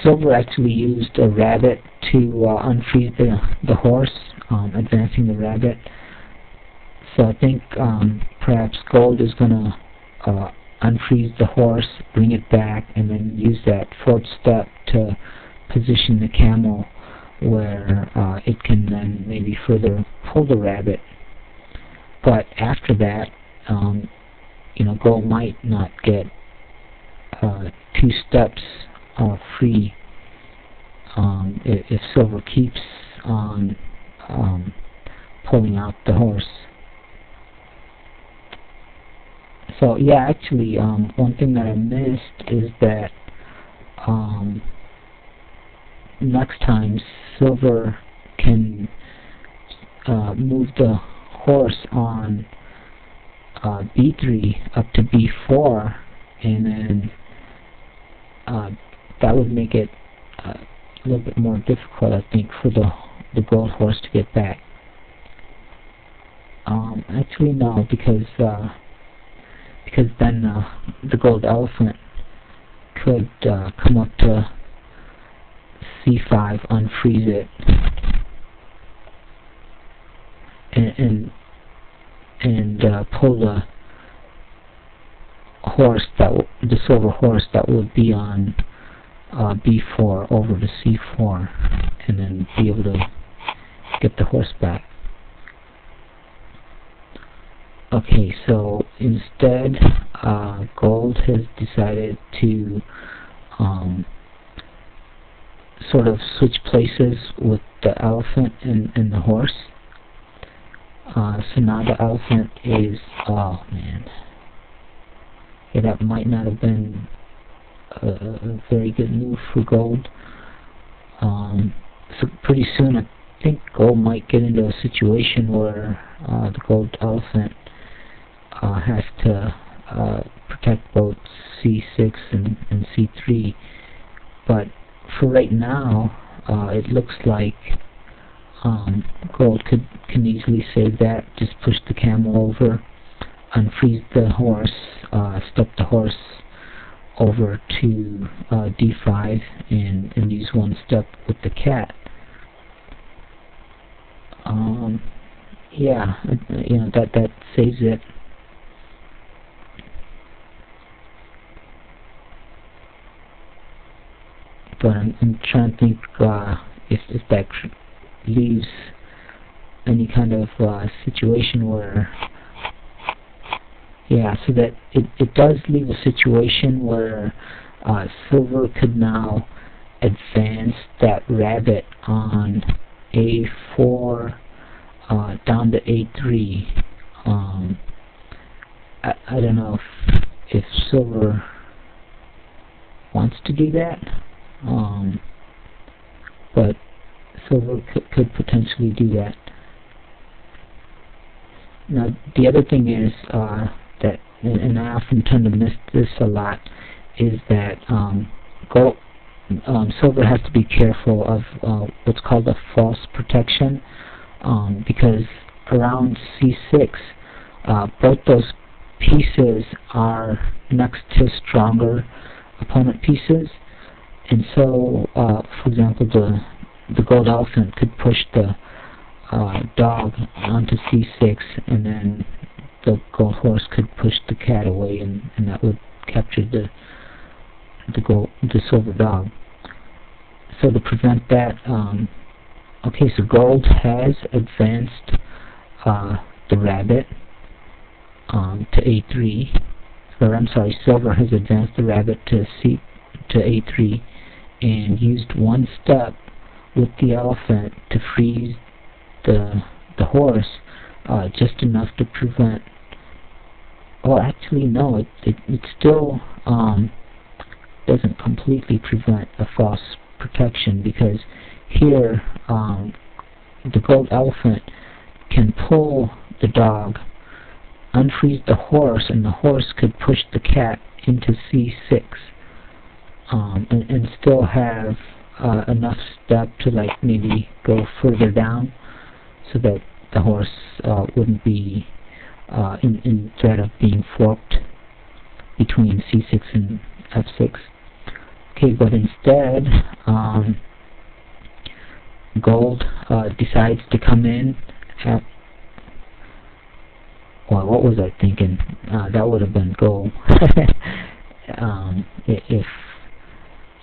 Silver actually used a rabbit to unfreeze the horse, advancing the rabbit. So I think perhaps gold is going to unfreeze the horse, bring it back, and then use that 4th step to position the camel where it can then maybe further pull the rabbit. But after that, gold might not get 2 steps free if silver keeps on pulling out the horse. So yeah, actually, one thing that I missed is that next time silver can move the horse on b3 up to b4, and then that would make it a little bit more difficult, I think, for the gold horse to get back. Actually, no, because then the gold elephant could come up to c5, unfreeze it, and pull the horse, the silver horse that would be on b4 over to c4, and then be able to get the horse back. Okay, so instead, gold has decided to sort of switch places with the elephant and the horse. So now the elephant is, oh man, yeah, that might not have been a very good move for gold. So pretty soon I think gold might get into a situation where the gold elephant has to protect both c6 and c3, but for right now it looks like gold can easily save that. Just push the camel over, unfreeze the horse, step the horse over to d5 and use one step with the cat. Yeah, you know, that saves it. But I'm trying to think if that leaves any kind of situation where, yeah, so that it does leave a situation where silver could now advance that rabbit on a4 down to a3. I don't know if silver wants to do that, but silver could potentially do that. Now the other thing is that, and I often tend to miss this a lot, is that silver has to be careful of what's called a false protection, because around c6 both those pieces are next to stronger opponent pieces, and so for example the gold elephant could push the dog onto c6, and then the gold horse could push the cat away, and that would capture the silver dog. So to prevent that, okay, so gold has advanced the rabbit to a3, or I'm sorry, silver has advanced the rabbit to a3 and used one step with the elephant to freeze the horse, just enough to prevent. Well, actually, no, it still doesn't completely prevent a false protection, because here the gold elephant can pull the dog, unfreeze the horse, and the horse could push the cat into c6, and still have enough step to like maybe go further down, so that the horse wouldn't be in threat of being forked between c6 and f6. Okay, but instead gold decides to come in at, well, what was I thinking? That would have been gold.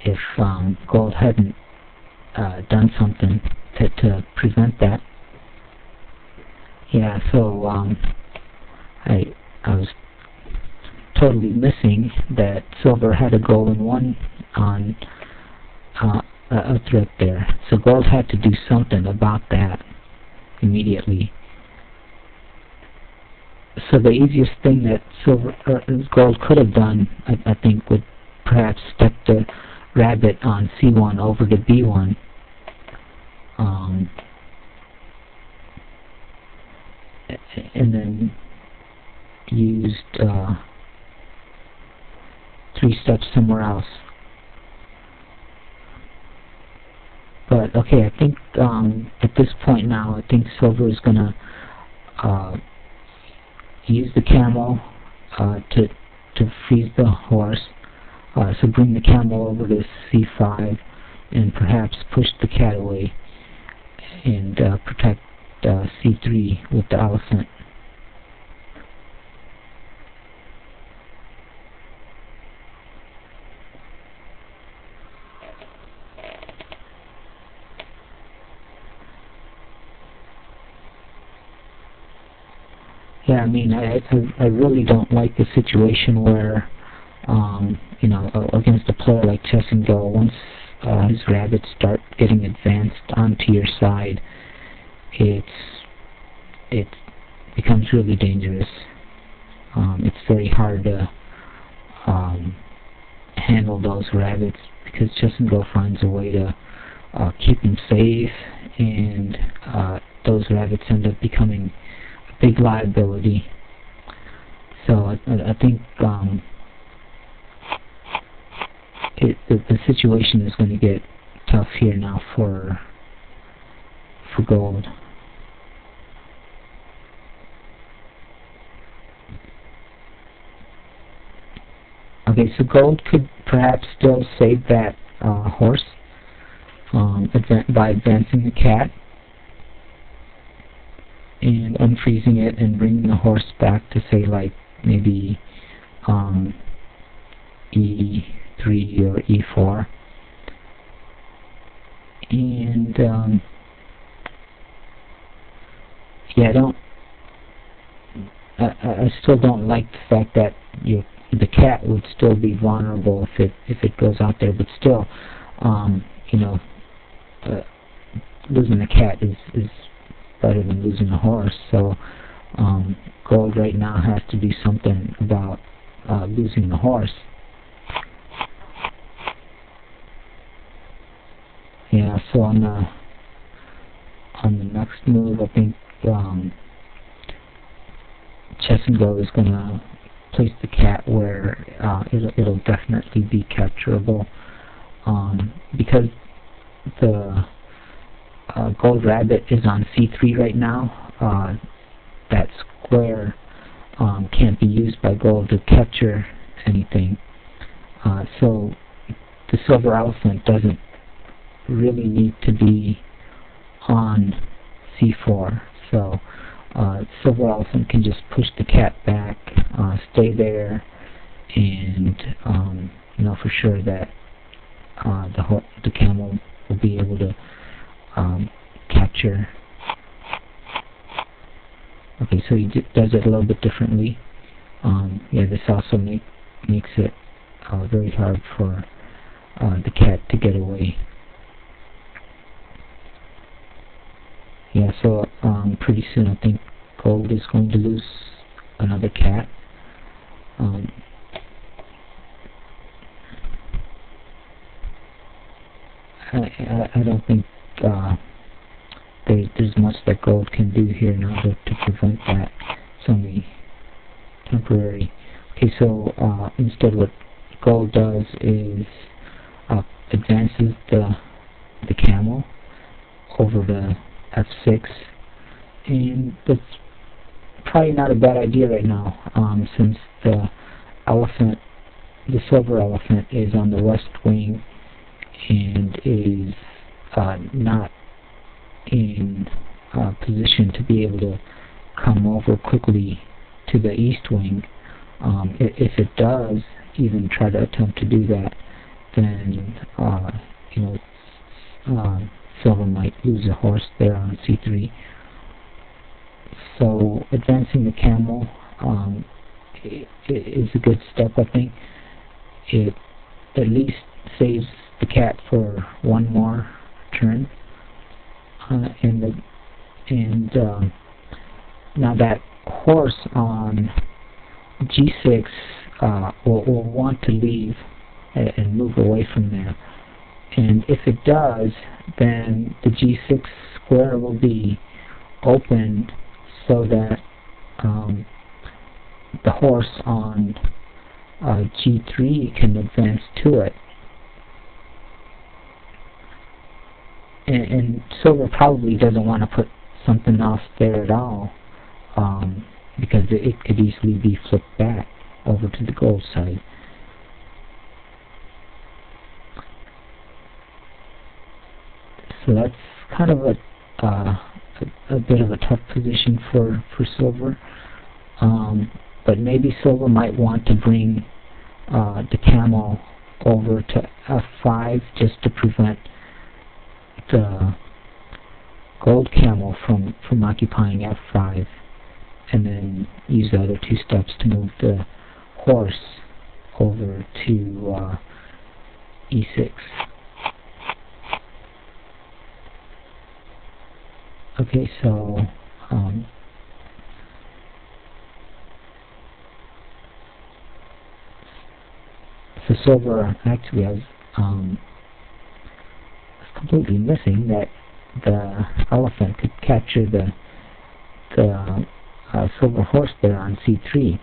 If gold hadn't done something to prevent that. Yeah, so I was totally missing that silver had a goal in one on a threat there. So gold had to do something about that immediately. So the easiest thing that gold could have done, I think, would perhaps step the rabbit on c1 over to b1. And then used 3 steps somewhere else. But okay, I think at this point now, I think silver is gonna use the camel to freeze the horse. So bring the camel over to c5 and perhaps push the cat away and protect c3 with the elephant. Yeah, I mean, I really don't like the situation where, you know, against a player like chessandgo, once his rabbits start getting advanced onto your side, it becomes really dangerous. It's very hard to handle those rabbits because Chess and Go finds a way to keep them safe, and those rabbits end up becoming a big liability. So I think the situation is going to get tough here now for Gold. Okay, so Gold could perhaps still save that horse by advancing the cat and unfreezing it and bringing the horse back to, say, like maybe E3 or E4. And yeah, I still don't like the fact that the cat would still be vulnerable if it goes out there, but still, you know, losing the cat is better than losing a horse. So Gold right now has to do something about losing the horse. Yeah, so on the next move, I think Chess and Go is gonna place the cat where it'll definitely be capturable, because the Gold rabbit is on C3 right now. That square can't be used by Gold to capture anything. So the silver elephant doesn't really need to be on C4. So silver elephant can just push the cat back, stay there, and know for sure that the camel will be able to capture. Okay, so he does it a little bit differently. Yeah, this also makes it very hard for the cat to get away. Yeah, so pretty soon I think Gold is going to lose another cat. I don't think there's much that Gold can do here now to prevent that. It's only temporary. Okay, so instead what Gold does is advances the camel over to F6, and that's probably not a bad idea right now, since the silver elephant is on the west wing and is not in position to be able to come over quickly to the east wing. If it does even try to attempt to do that, then silver might lose a horse there on C3. So advancing the camel is a good step, I think. It at least saves the cat for one more turn, and now that horse on G6 will want to leave and move away from there. And if it does, then the G6 square will be opened so that the horse on G3 can advance to it. And silver probably doesn't want to put something else there at all, because it could easily be flipped back over to the gold side. So that's kind of a bit of a tough position for silver, but maybe silver might want to bring the camel over to F5 just to prevent the gold camel from occupying F5, and then use the other two steps to move the horse over to E6. Okay, so silver actually has completely missing that the elephant could capture the silver horse there on c3,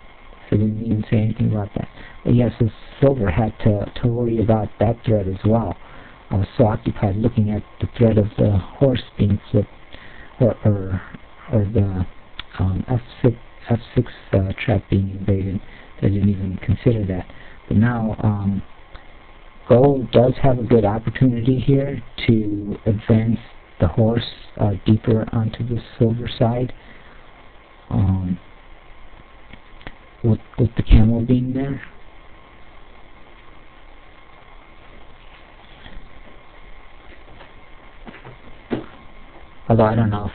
so didn't even say anything about that. But yes, so silver had to worry about that threat as well. I was so occupied looking at the threat of the horse being flipped, or the f6 trap being invaded, that I didn't even consider that. But now gold does have a good opportunity here to advance the horse deeper onto the silver side, with the camel being there. Although I don't know if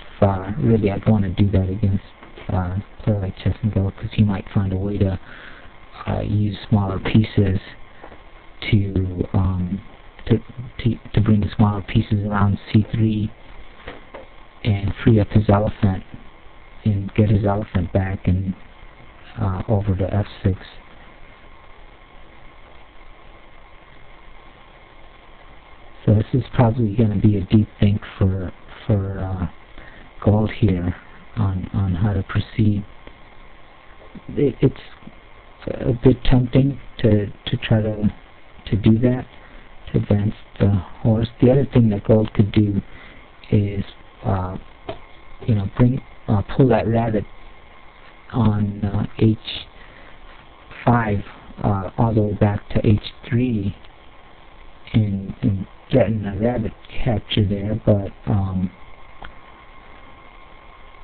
really I'd want to do that against a player like chessandgo, because he might find a way to use smaller pieces to bring the smaller pieces around c3 and free up his elephant and get his elephant back and over to f6. So this is probably going to be a deep think for gold here on how to proceed. It's a bit tempting to try to do that, to advance the horse. The other thing that gold could do is pull that rabbit on h5 all the way back to h3 and threaten a rabbit capture there, but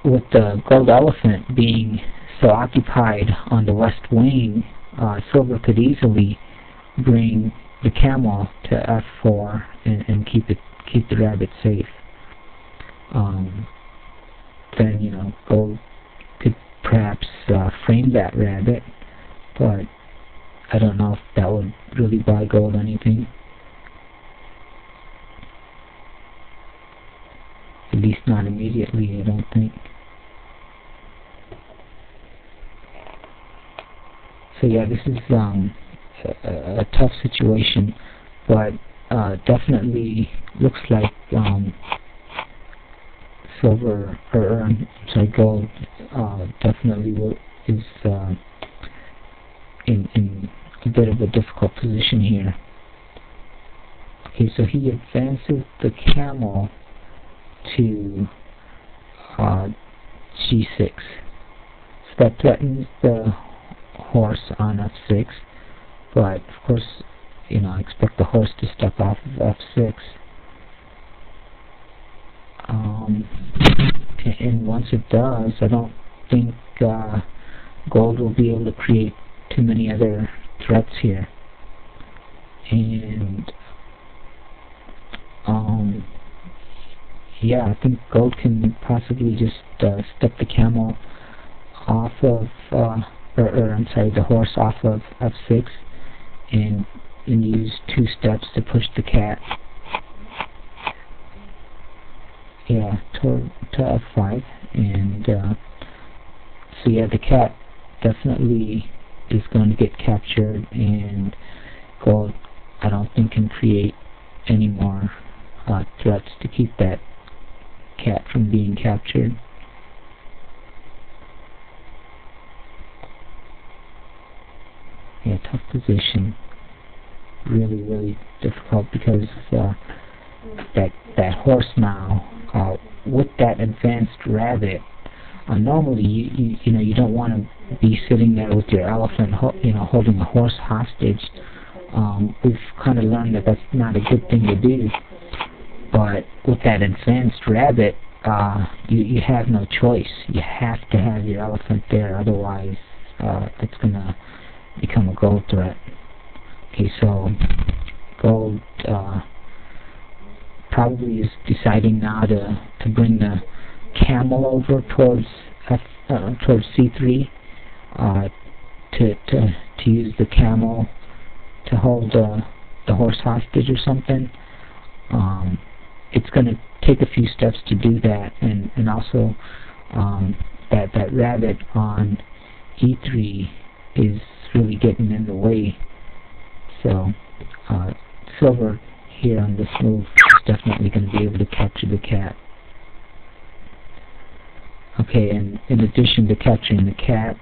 with the gold elephant being so occupied on the west wing, silver could easily bring the camel to f4 and keep the rabbit safe. Then gold could perhaps frame that rabbit, but I don't know if that would really buy gold anything. At least not immediately, I don't think. So yeah, this is a tough situation, but definitely looks like gold definitely is in a bit of a difficult position here. Okay, so he advances the camel to g6. So that threatens the horse on f6, but of course, I expect the horse to step off of f6. And once it does, I don't think gold will be able to create too many other threats here. And yeah, I think gold can possibly just step the camel off of, the horse off of f6 and use 2 steps to push the cat. Yeah, to f5, and so yeah, the cat definitely is going to get captured, and gold I don't think can create any more threats to keep that cat from being captured. Yeah, tough position. Really, really difficult, because that horse now, with that advanced rabbit, normally you don't want to be sitting there with your elephant, holding a horse hostage. We've kind of learned that that's not a good thing to do. But with that advanced rabbit, you have no choice. You have to have your elephant there, otherwise it's gonna become a gold threat. Okay, so gold probably is deciding now to bring the camel over towards c3, to use the camel to hold the horse hostage or something. It's going to take a few steps to do that, and also that rabbit on e3 is really getting in the way. So silver here on this move is definitely going to be able to capture the cat. Okay, and in addition to capturing the cat,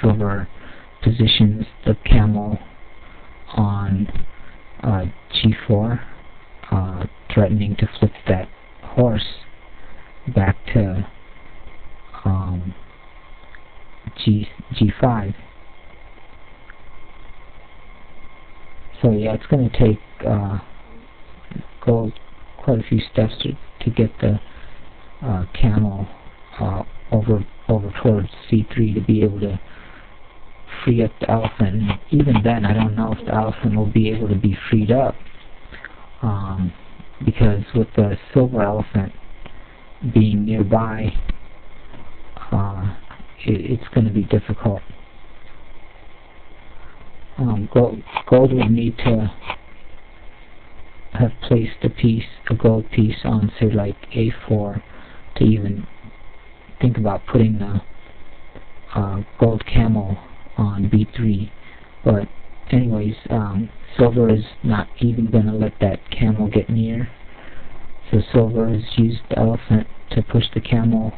silver positions the camel on g4, threatening to flip that horse back to g5. So yeah, it's going to take gold quite a few steps to get the camel over towards c3 to be able to free up the elephant. And even then, I don't know if the elephant will be able to be freed up, because with the silver elephant being nearby, it's going to be difficult. Gold would need to have placed a gold piece on, say, like a4 to even think about putting the gold camel on b3. But anyways, silver is not even going to let that camel get near. So silver has used the elephant to push the camel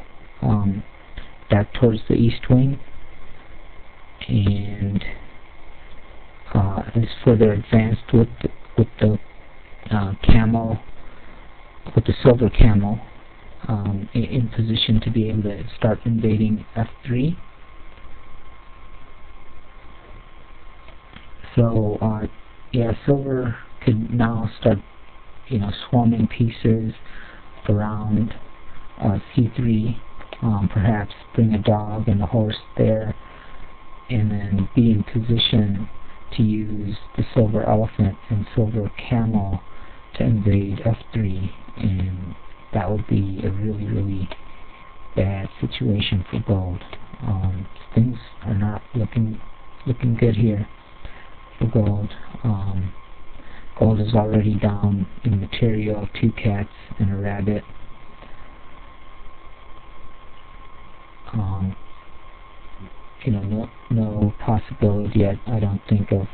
back towards the east wing, and is further advanced with the camel, with the silver camel in position to be able to start invading f3. So yeah, silver could now start, swarming pieces around c3, perhaps bring a dog and a horse there, and then be in position to use the silver elephant and silver camel to invade f3, and that would be a really, really bad situation for gold. Things are not looking good here for gold. Gold is already down in material, 2 cats and a rabbit. No possibility, I don't think, of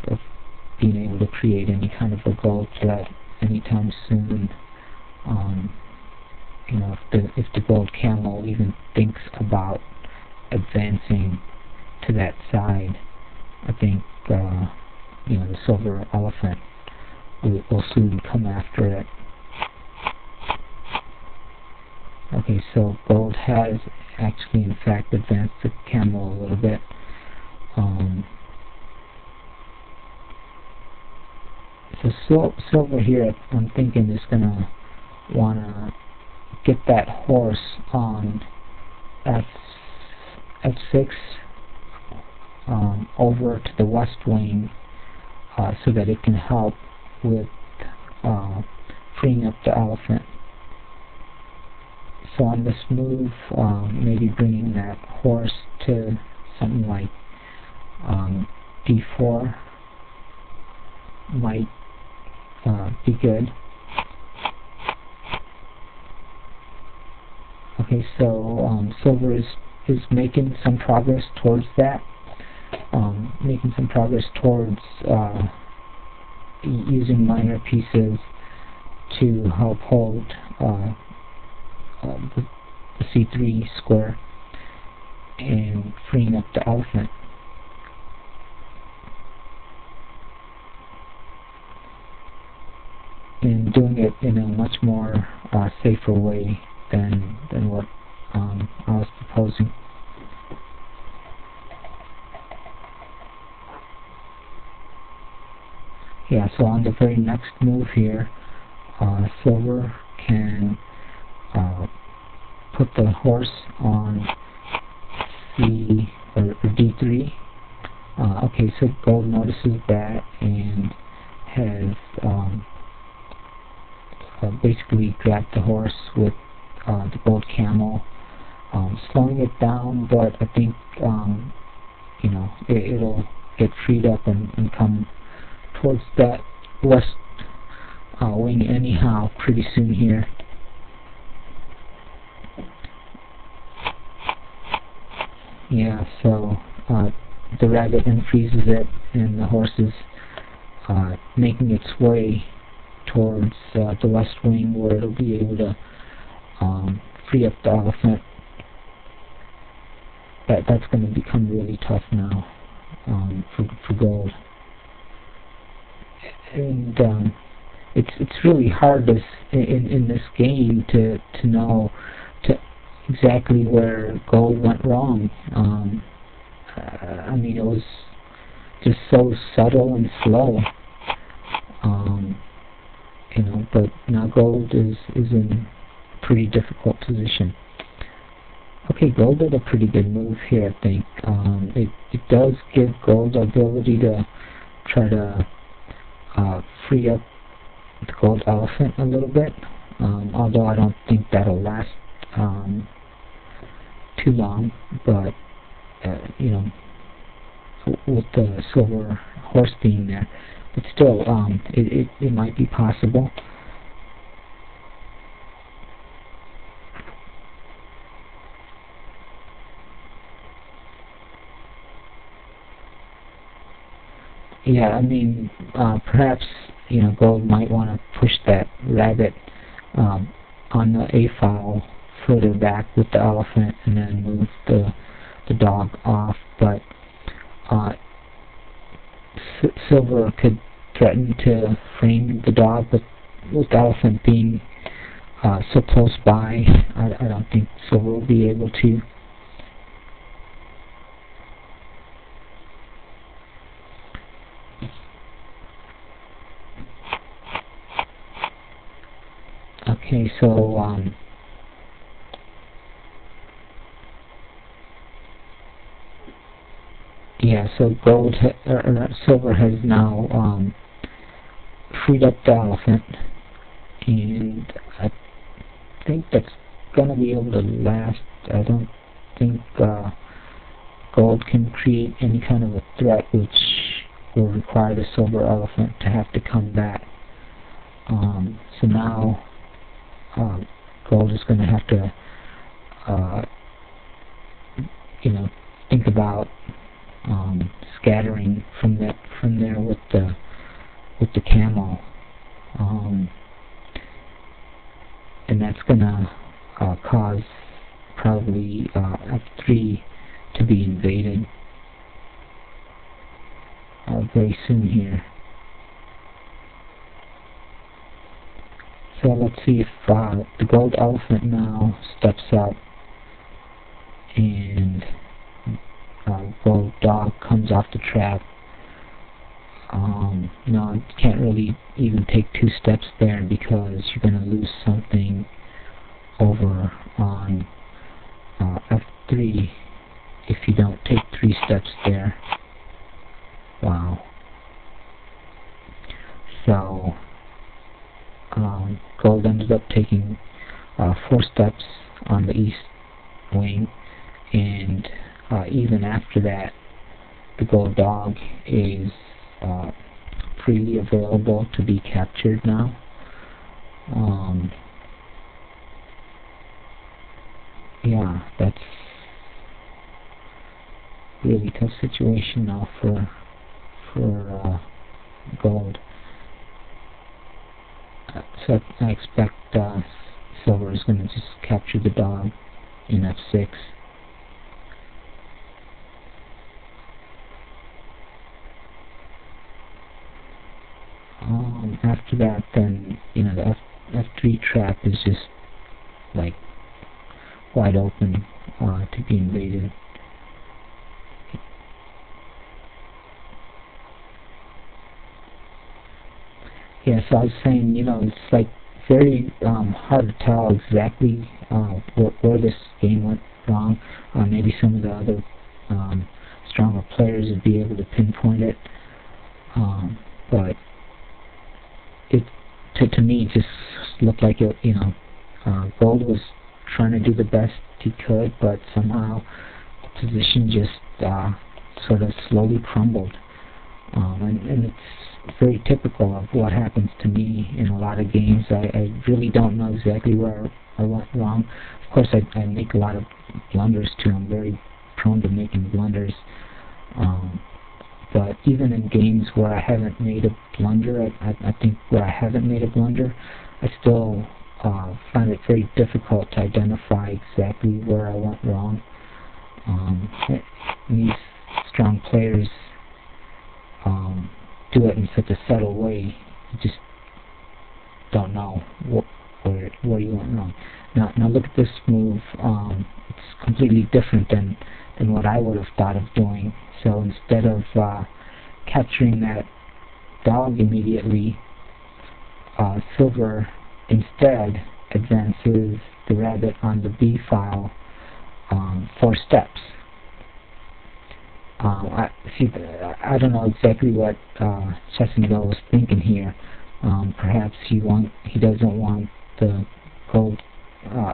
being able to create any kind of a gold threat anytime soon. If the gold camel even thinks about advancing to that side, I think the silver elephant will soon come after it. Okay, so gold has actually in fact advanced the camel a little bit. So silver here, I'm thinking, is going to want to get that horse on f6 over to the west wing, so that it can help with freeing up the elephant. So on this move, maybe bringing that horse to something like d4 might be good. Okay, so silver is making some progress towards that, making some progress towards using minor pieces to help hold the c3 square and freeing up the elephant. And doing it in a much more safer way than what I was proposing. Yeah, so on the very next move here, silver can put the horse on d3. Okay, so gold notices that and has basically grabbed the horse with the gold camel, slowing it down, but I think it'll get freed up and come towards that west wing anyhow pretty soon here. Yeah, so the rabbit unfreezes it, and the horse is making its way towards the west wing, where it'll be able to free up the elephant. That's going to become really tough now for gold. And it's really hard in this game to know exactly where gold went wrong. I mean, it was just so subtle and slow. You know, but now gold is in a pretty difficult position. Okay, gold did a pretty good move here, I think. It does give gold the ability to try to free up the gold elephant a little bit, although I don't think that'll last too long. But you know, with the silver horse being there, but still, it might be possible. Yeah, I mean, perhaps, you know, gold might want to push that rabbit on the A file further back with the elephant, and then move the dog off. But silver could threaten to frame the dog, but with the elephant being so close by, I don't think silver will be able to. Okay, so yeah, so silver has now freed up the elephant, and I think that's gonna be able to last. I don't think gold can create any kind of a threat which will require the silver elephant to have to come back. So now gold is going to have to, you know, think about scattering from there with the camel, and that's going to cause probably F3 to be invaded very soon here. So let's see if the gold elephant now steps up, and gold dog comes off the trap. No, you can't really even take 2 steps there, because you're going to lose something over on F3 if you don't take 3 steps there. Wow. So gold ended up taking 4 steps on the east wing, and even after that, the gold dog is freely available to be captured now. Yeah, that's really tough situation now for gold. So I expect silver is going to just capture the dog in F6. After that, then, you know, the F3 trap is just like wide open to be invaded. Yeah, so I was saying, you know, it's like very hard to tell exactly where this game went wrong. Maybe some of the other stronger players would be able to pinpoint it, but it to me it just looked like it, you know, gold was trying to do the best he could, but somehow the position just sort of slowly crumbled, and it's very typical of what happens to me in a lot of games. I really don't know exactly where I went wrong. Of course, I make a lot of blunders too. I'm very prone to making blunders. But even in games where I haven't made a blunder, I think where I haven't made a blunder, I still find it very difficult to identify exactly where I went wrong. These strong players do it in such a subtle way, you just don't know where you went wrong. Now look at this move. It's completely different than what I would have thought of doing. So instead of capturing that dog immediately, Silver instead advances the rabbit on the B file 4 steps. I don't know exactly what chessandgo was thinking here. Perhaps he doesn't want the gold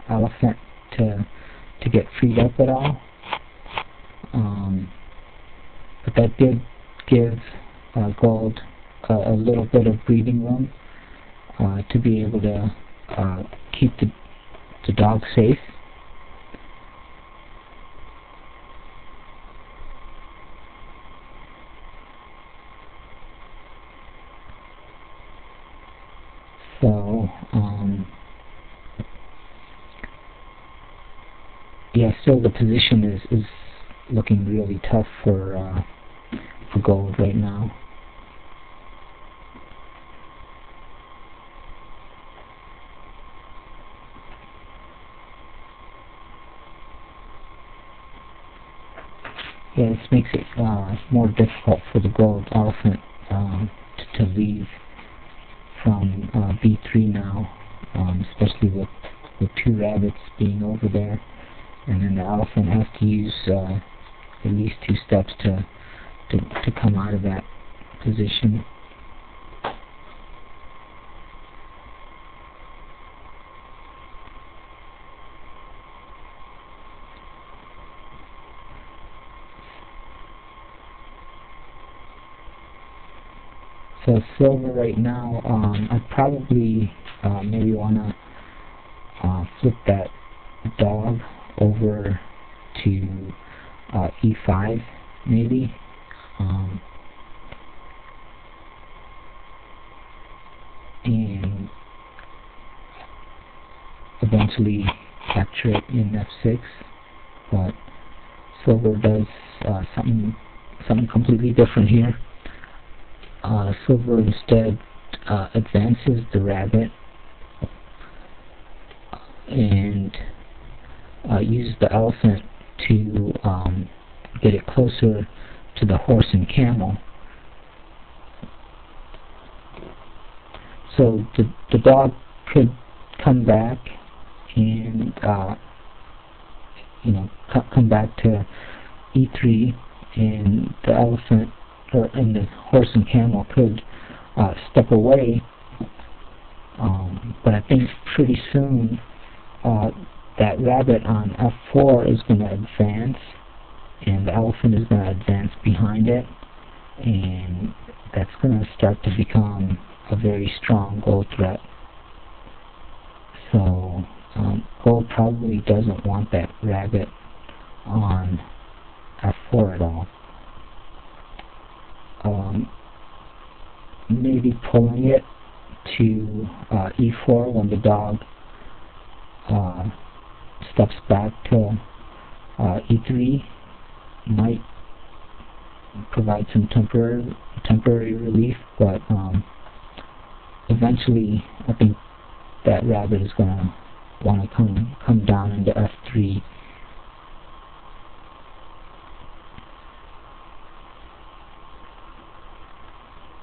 elephant to get freed up at all. But that did give gold a little bit of breathing room to be able to keep the dog safe. So, yeah, still the position is looking really tough for gold right now. Yeah, this makes it more difficult for the gold elephant to leave from B3 now, especially with 2 rabbits being over there, and then the elephant has to use at least 2 steps to come out of that position. So Silver right now, I probably maybe want to flip that dog over to E5 maybe. And eventually capture it in F6, but Silver does something completely different here. Silver instead advances the rabbit and uses the elephant to get it closer to the horse and camel. So the dog could come back and come back to E3, and the elephant and the horse and camel could step away. But I think pretty soon that rabbit on F4 is going to advance, and the elephant is going to advance behind it, and that's going to start to become a very strong gold threat. So gold probably doesn't want that rabbit on F4 at all. Maybe pulling it to E4 when the dog steps back to E3 might provide some temporary relief, but eventually I think that rabbit is going to want to come down into F3.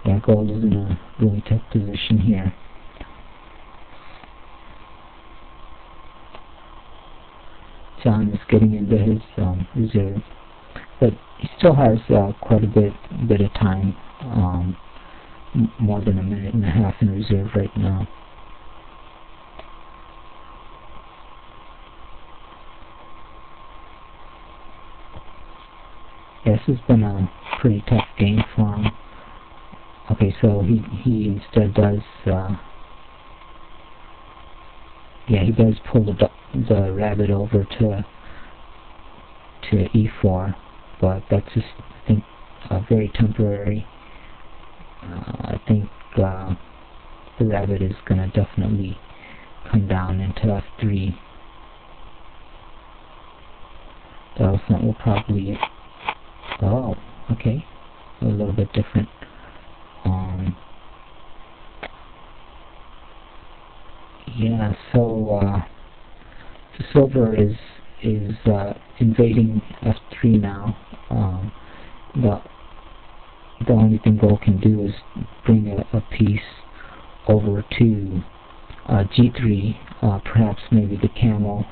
Yeah, gold is in a really tough position here. John is getting into his reserve, but he still has quite a bit of time, more than a minute and a half in reserve right now. Yeah, this has been a pretty tough game for him. Okay, so he instead does, he does pull the rabbit over to to e4, but that's just, I think, very temporary. I think the rabbit is going to definitely come down into f3. The elephant will probably, oh, okay, a little bit different. Yeah, so silver is invading f3 now. The only thing gold can do is bring a piece over to g3, perhaps maybe the camel,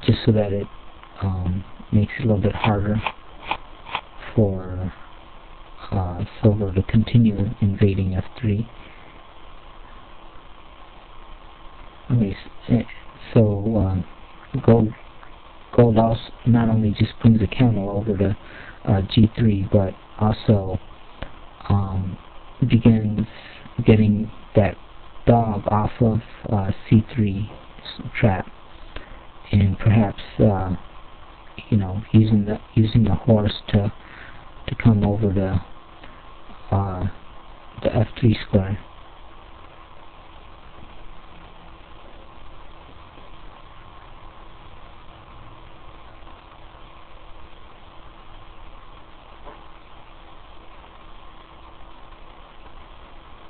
just so that it makes it a little bit harder for silver to continue invading f3. Okay, so gold also not only just brings the camel over to g3, but also begins getting that dog off of c3 trap, and perhaps using the horse to come over to the f3 square.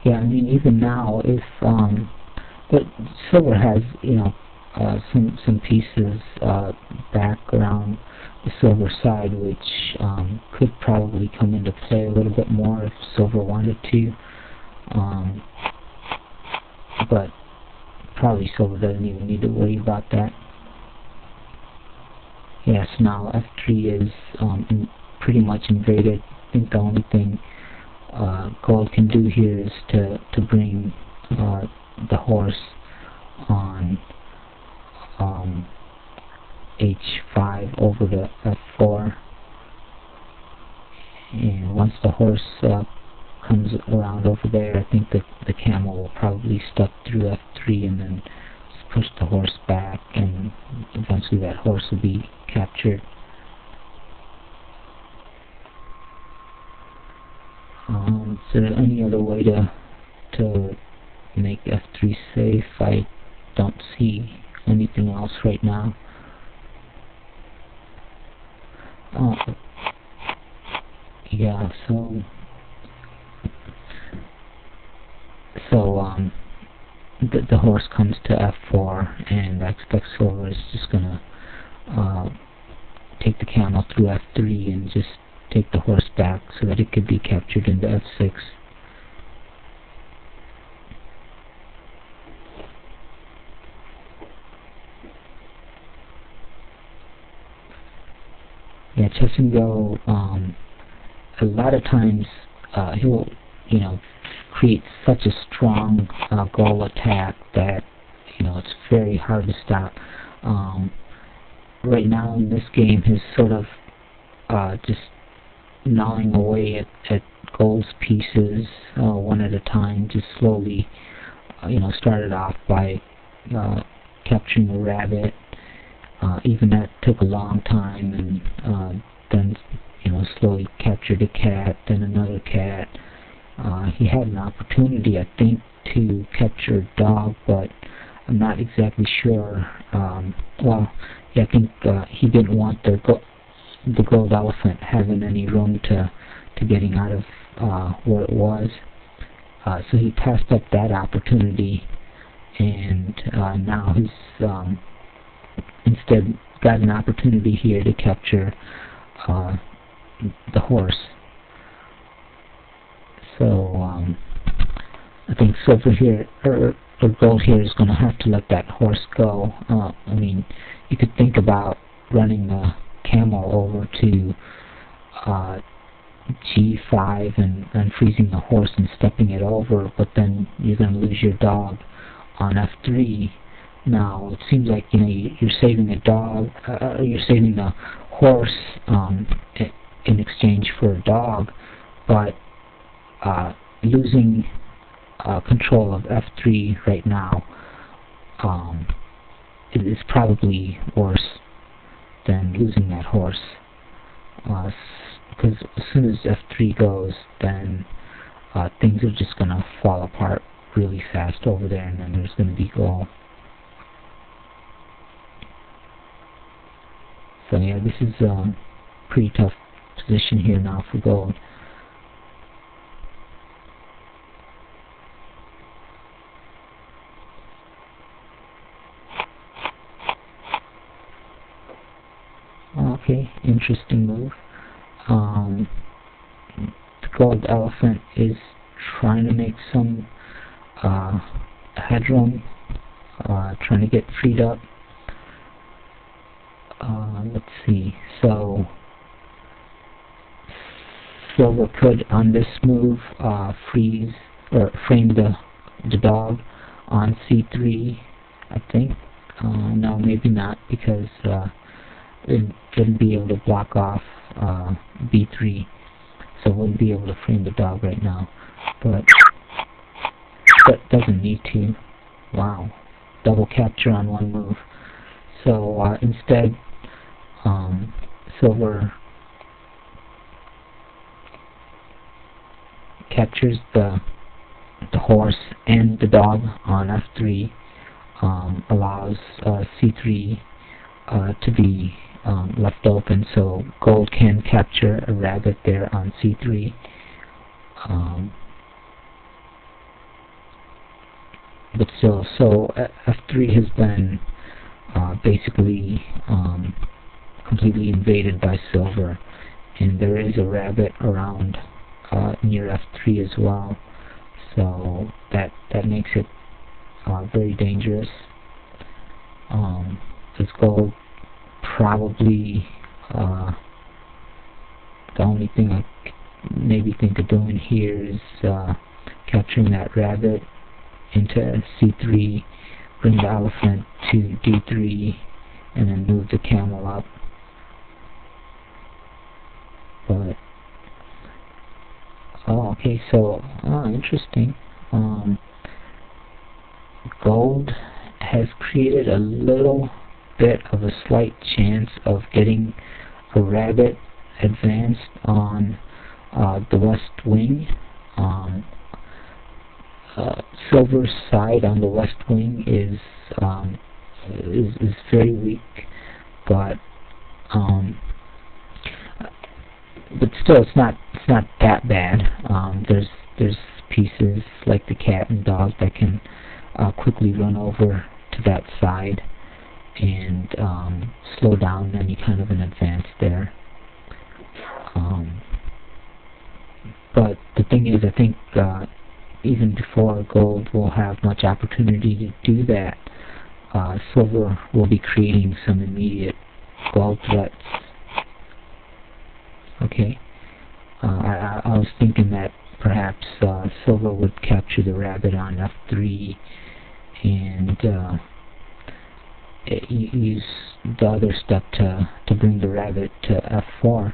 Yeah, I mean, even now, if but silver has some pieces back around the silver side, which could probably come into play a little bit more if silver wanted to, but probably silver doesn't even need to worry about that. Yes, now f3 is pretty much invaded. I think the only thing gold can do here is to bring the horse on h5 over to f4, and once the horse comes around over there, I think that the camel will probably step through f3 and then just push the horse back, and eventually that horse will be captured. Is there any other way to make f3 safe? I don't see anything else right now. Yeah, so the horse comes to f4, and I expect silver is just gonna take the camel through f3 and just take the horse back so that it could be captured into f6. Yeah, chessandgo, a lot of times he'll create such a strong goal attack that it's very hard to stop. Right now in this game, he's sort of just gnawing away at gold's pieces one at a time, just slowly. Started off by capturing a rabbit. Even that took a long time, and then slowly captured a cat, then another cat. He had an opportunity, I think, to capture a dog, but I'm not exactly sure. Well, yeah, I think he didn't want the gold elephant having any room to getting out of where it was. So he passed up that opportunity, and now he's instead got an opportunity here to capture the horse. So I think silver here, or gold here, is going to have to let that horse go. I mean, you could think about running the camel over to g5 and freezing the horse and stepping it over, but then you're going to lose your dog on f3. Now it seems like you're saving the dog, you're saving the horse in exchange for a dog, but losing control of f3 right now is probably worse. than losing that horse. Because as soon as f3 goes, then things are just going to fall apart really fast over there, and then there's going to be goal. So yeah, this is a pretty tough position here now for gold. Okay, interesting move. The gold elephant is trying to make some headroom, trying to get freed up. Let's see. So silver could, on this move, freeze or frame the dog on c3. I think. No, maybe not, because it wouldn't be able to block off b3, so it wouldn't be able to frame the dog right now. But doesn't need to. Wow, double capture on one move. So instead, silver captures the horse and the dog on f3, allows c3 to be left open, so gold can capture a rabbit there on c3. But still, so f3 has been basically completely invaded by silver, and there is a rabbit around near f3 as well, so that makes it very dangerous. This gold probably the only thing I maybe think of doing here is capturing that rabbit into c3, bring the elephant to d3, and then move the camel up. But okay, so interesting. Gold has created a little bit of a slight chance of getting a rabbit advanced on the west wing. Silver's side on the west wing is very weak, but still it's not that bad. There's pieces like the cat and dog that can quickly run over to that side and slow down any kind of an advance there. But the thing is, I think even before gold will have much opportunity to do that, silver will be creating some immediate gold threats. Okay, I was thinking that perhaps silver would capture the rabbit on f3 and use the other step to bring the rabbit to f4,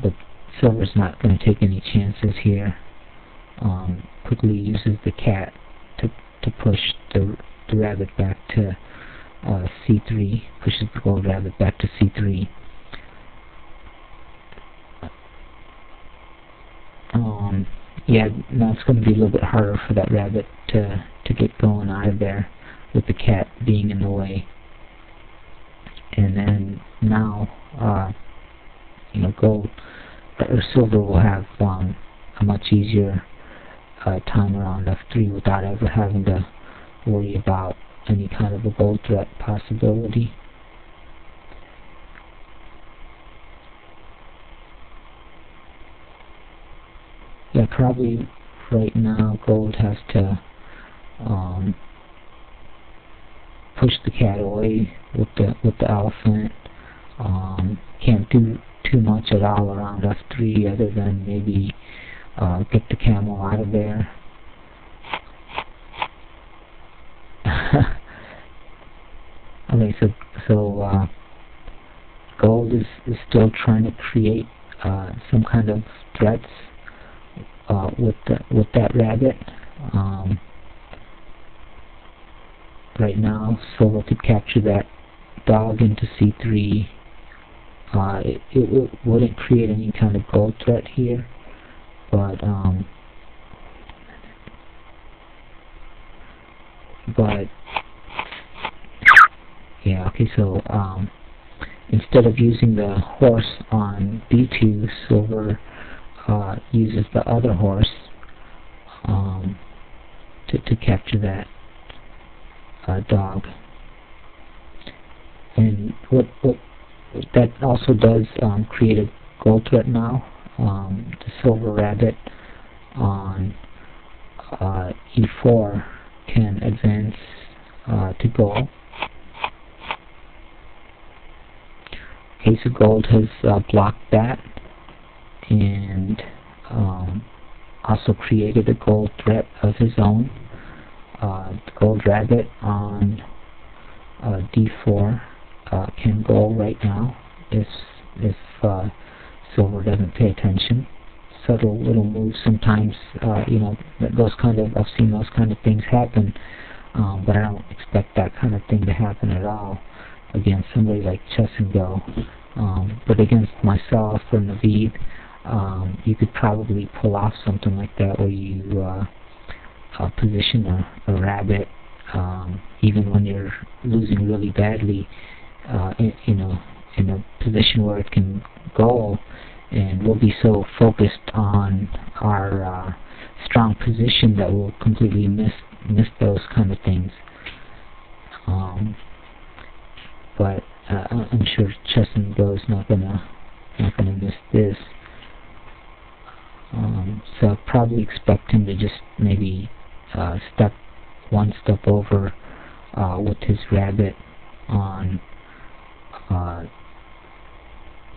but silver's not going to take any chances here. Quickly uses the cat to push the rabbit back to c3, pushes the gold rabbit back to c3. Yeah, now it's going to be a little bit harder for that rabbit to get going out of there with the cat being in the way. And then now, gold or silver will have a much easier time around f3 without ever having to worry about any kind of a gold threat possibility. Yeah, probably right now gold has to push the cat away with the elephant. Can't do too much at all around f3 other than maybe get the camel out of there. Okay, so gold is still trying to create some kind of threats with that rabbit. Right now, silver could capture that dog into c3, it wouldn't create any kind of gold threat here, but yeah, okay, so instead of using the horse on b2, silver uses the other horse to capture that dog. And what that also does create a gold threat now. The silver rabbit on e4 can advance to goal. Okay, so gold has blocked that, and also created a gold threat of his own. The gold rabbit on d4 can go right now if silver doesn't pay attention. Subtle little moves sometimes, you know, those kind of, I've seen those kind of things happen, but I don't expect that kind of thing to happen at all against somebody like chessandgo. But against myself or Naveed, you could probably pull off something like that where you position a rabbit, even when you're losing really badly, in a position where it can go, and we'll be so focused on our strong position that we'll completely miss those kind of things. But I'm sure chessandgo is not gonna miss this. So I'll probably expect him to just maybe step one step over with his rabbit on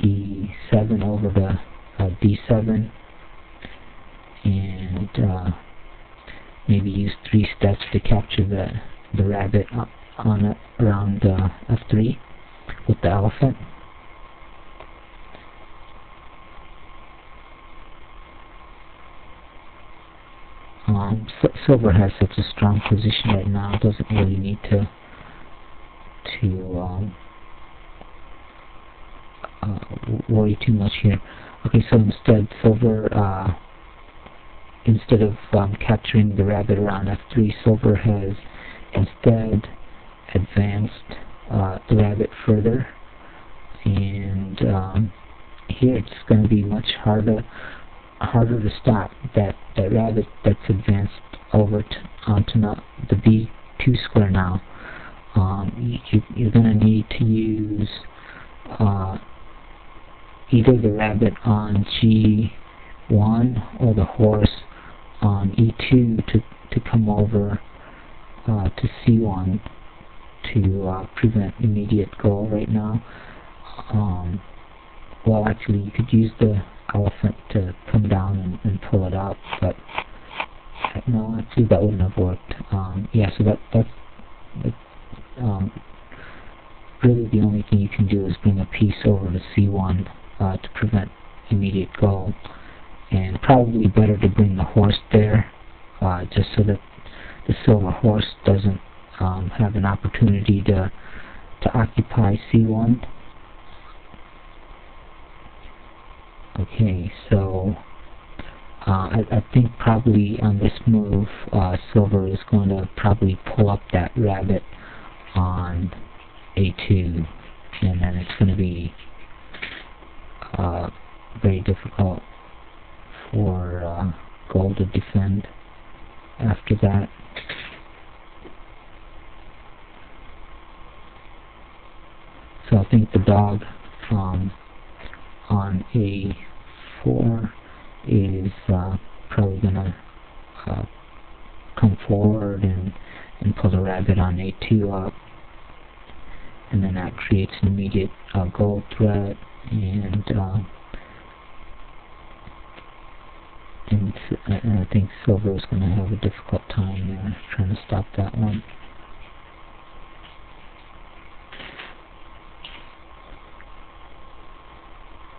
e7 over to d7, and maybe use 3 steps to capture the rabbit on around f3 with the elephant. Silver has such a strong position right now, doesn't really need to worry too much here. Okay, so instead silver, instead of capturing the rabbit around f3, silver has instead advanced the rabbit further, and here it's going to be much harder to stop that rabbit that's advanced over onto the b2 square now. You're going to need to use either the rabbit on g1 or the horse on e2 to come over to c1 to prevent immediate goal right now. Well, actually, you could use the elephant to come down and pull it out, but no, actually that wouldn't have worked. Yeah, so that's really the only thing you can do is bring a piece over to c1 to prevent immediate goal, and probably better to bring the horse there, just so that the silver horse doesn't have an opportunity to occupy c1. Okay, so I think probably on this move, silver is going to probably pull up that rabbit on a2, and then it's going to be very difficult for gold to defend after that. So I think the dog on a4 is probably going to come forward and pull the rabbit on a2 up, and then that creates an immediate gold threat, and I think silver is going to have a difficult time there trying to stop that one.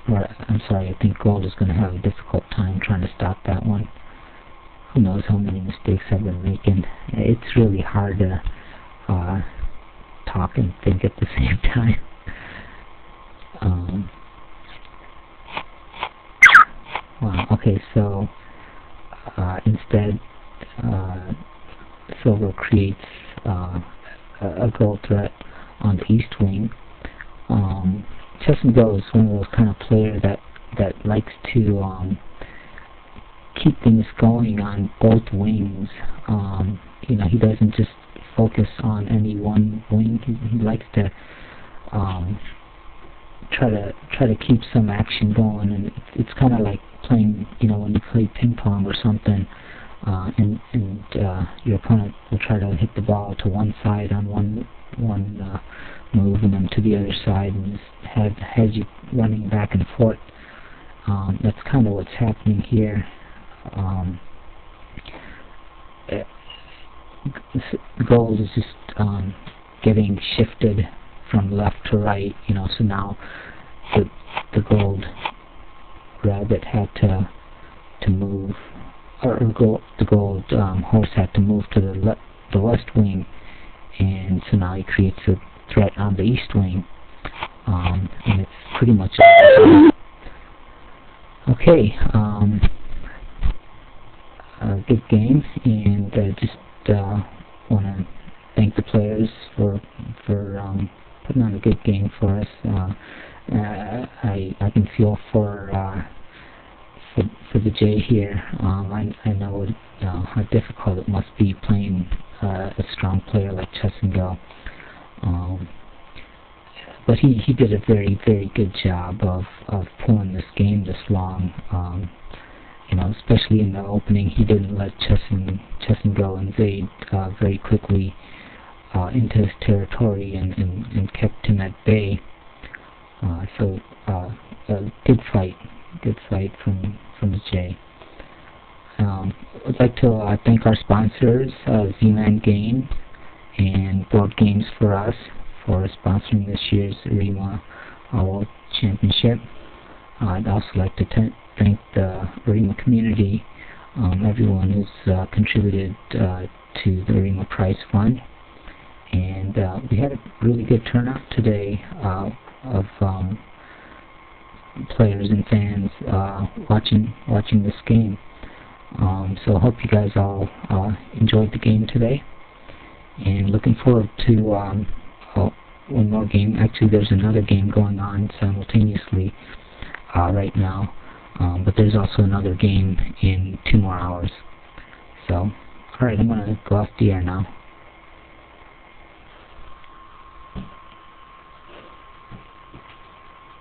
Or, I'm sorry, I think gold is going to have a difficult time trying to stop that one. Who knows how many mistakes I've been making. It's really hard to talk and think at the same time. Wow, okay, so instead silver creates a gold threat on the east wing. chessandgo is one of those kind of player that likes to keep things going on both wings. You know, he doesn't just focus on any one wing. He likes to try to keep some action going, and it's kind of like playing, you know, when you play ping pong or something, and your opponent will try to hit the ball to one side on one move, and then to the other side, and just has you running back and forth. That's kind of what's happening here. Gold is just getting shifted from left to right, you know, so now the gold rabbit had to move, or the gold horse had to move to the west wing, and so now he creates a threat on the east wing, and it's pretty much okay. A good game, and just want to thank the players for putting on a good game for us. I can feel for the J here. I know how difficult it must be playing a strong player like chessandgo. But he did a very, very good job of pulling this game this long. You know, especially in the opening, he didn't let chessandgo invade very quickly into his territory and kept him at bay. So a good fight from the J. I'd like to thank our sponsors, Z-Man Game and Board Games for Us, for sponsoring this year's Arimaa World Championship. I'd also like to thank the Arimaa community, everyone who's contributed to the Arimaa Prize Fund. And we had a really good turnout today of players and fans watching this game. So I hope you guys all enjoyed the game today, and looking forward to one more game. Actually, there's another game going on simultaneously right now, but there's also another game in 2 more hours. So, alright, I'm going to go off the air now.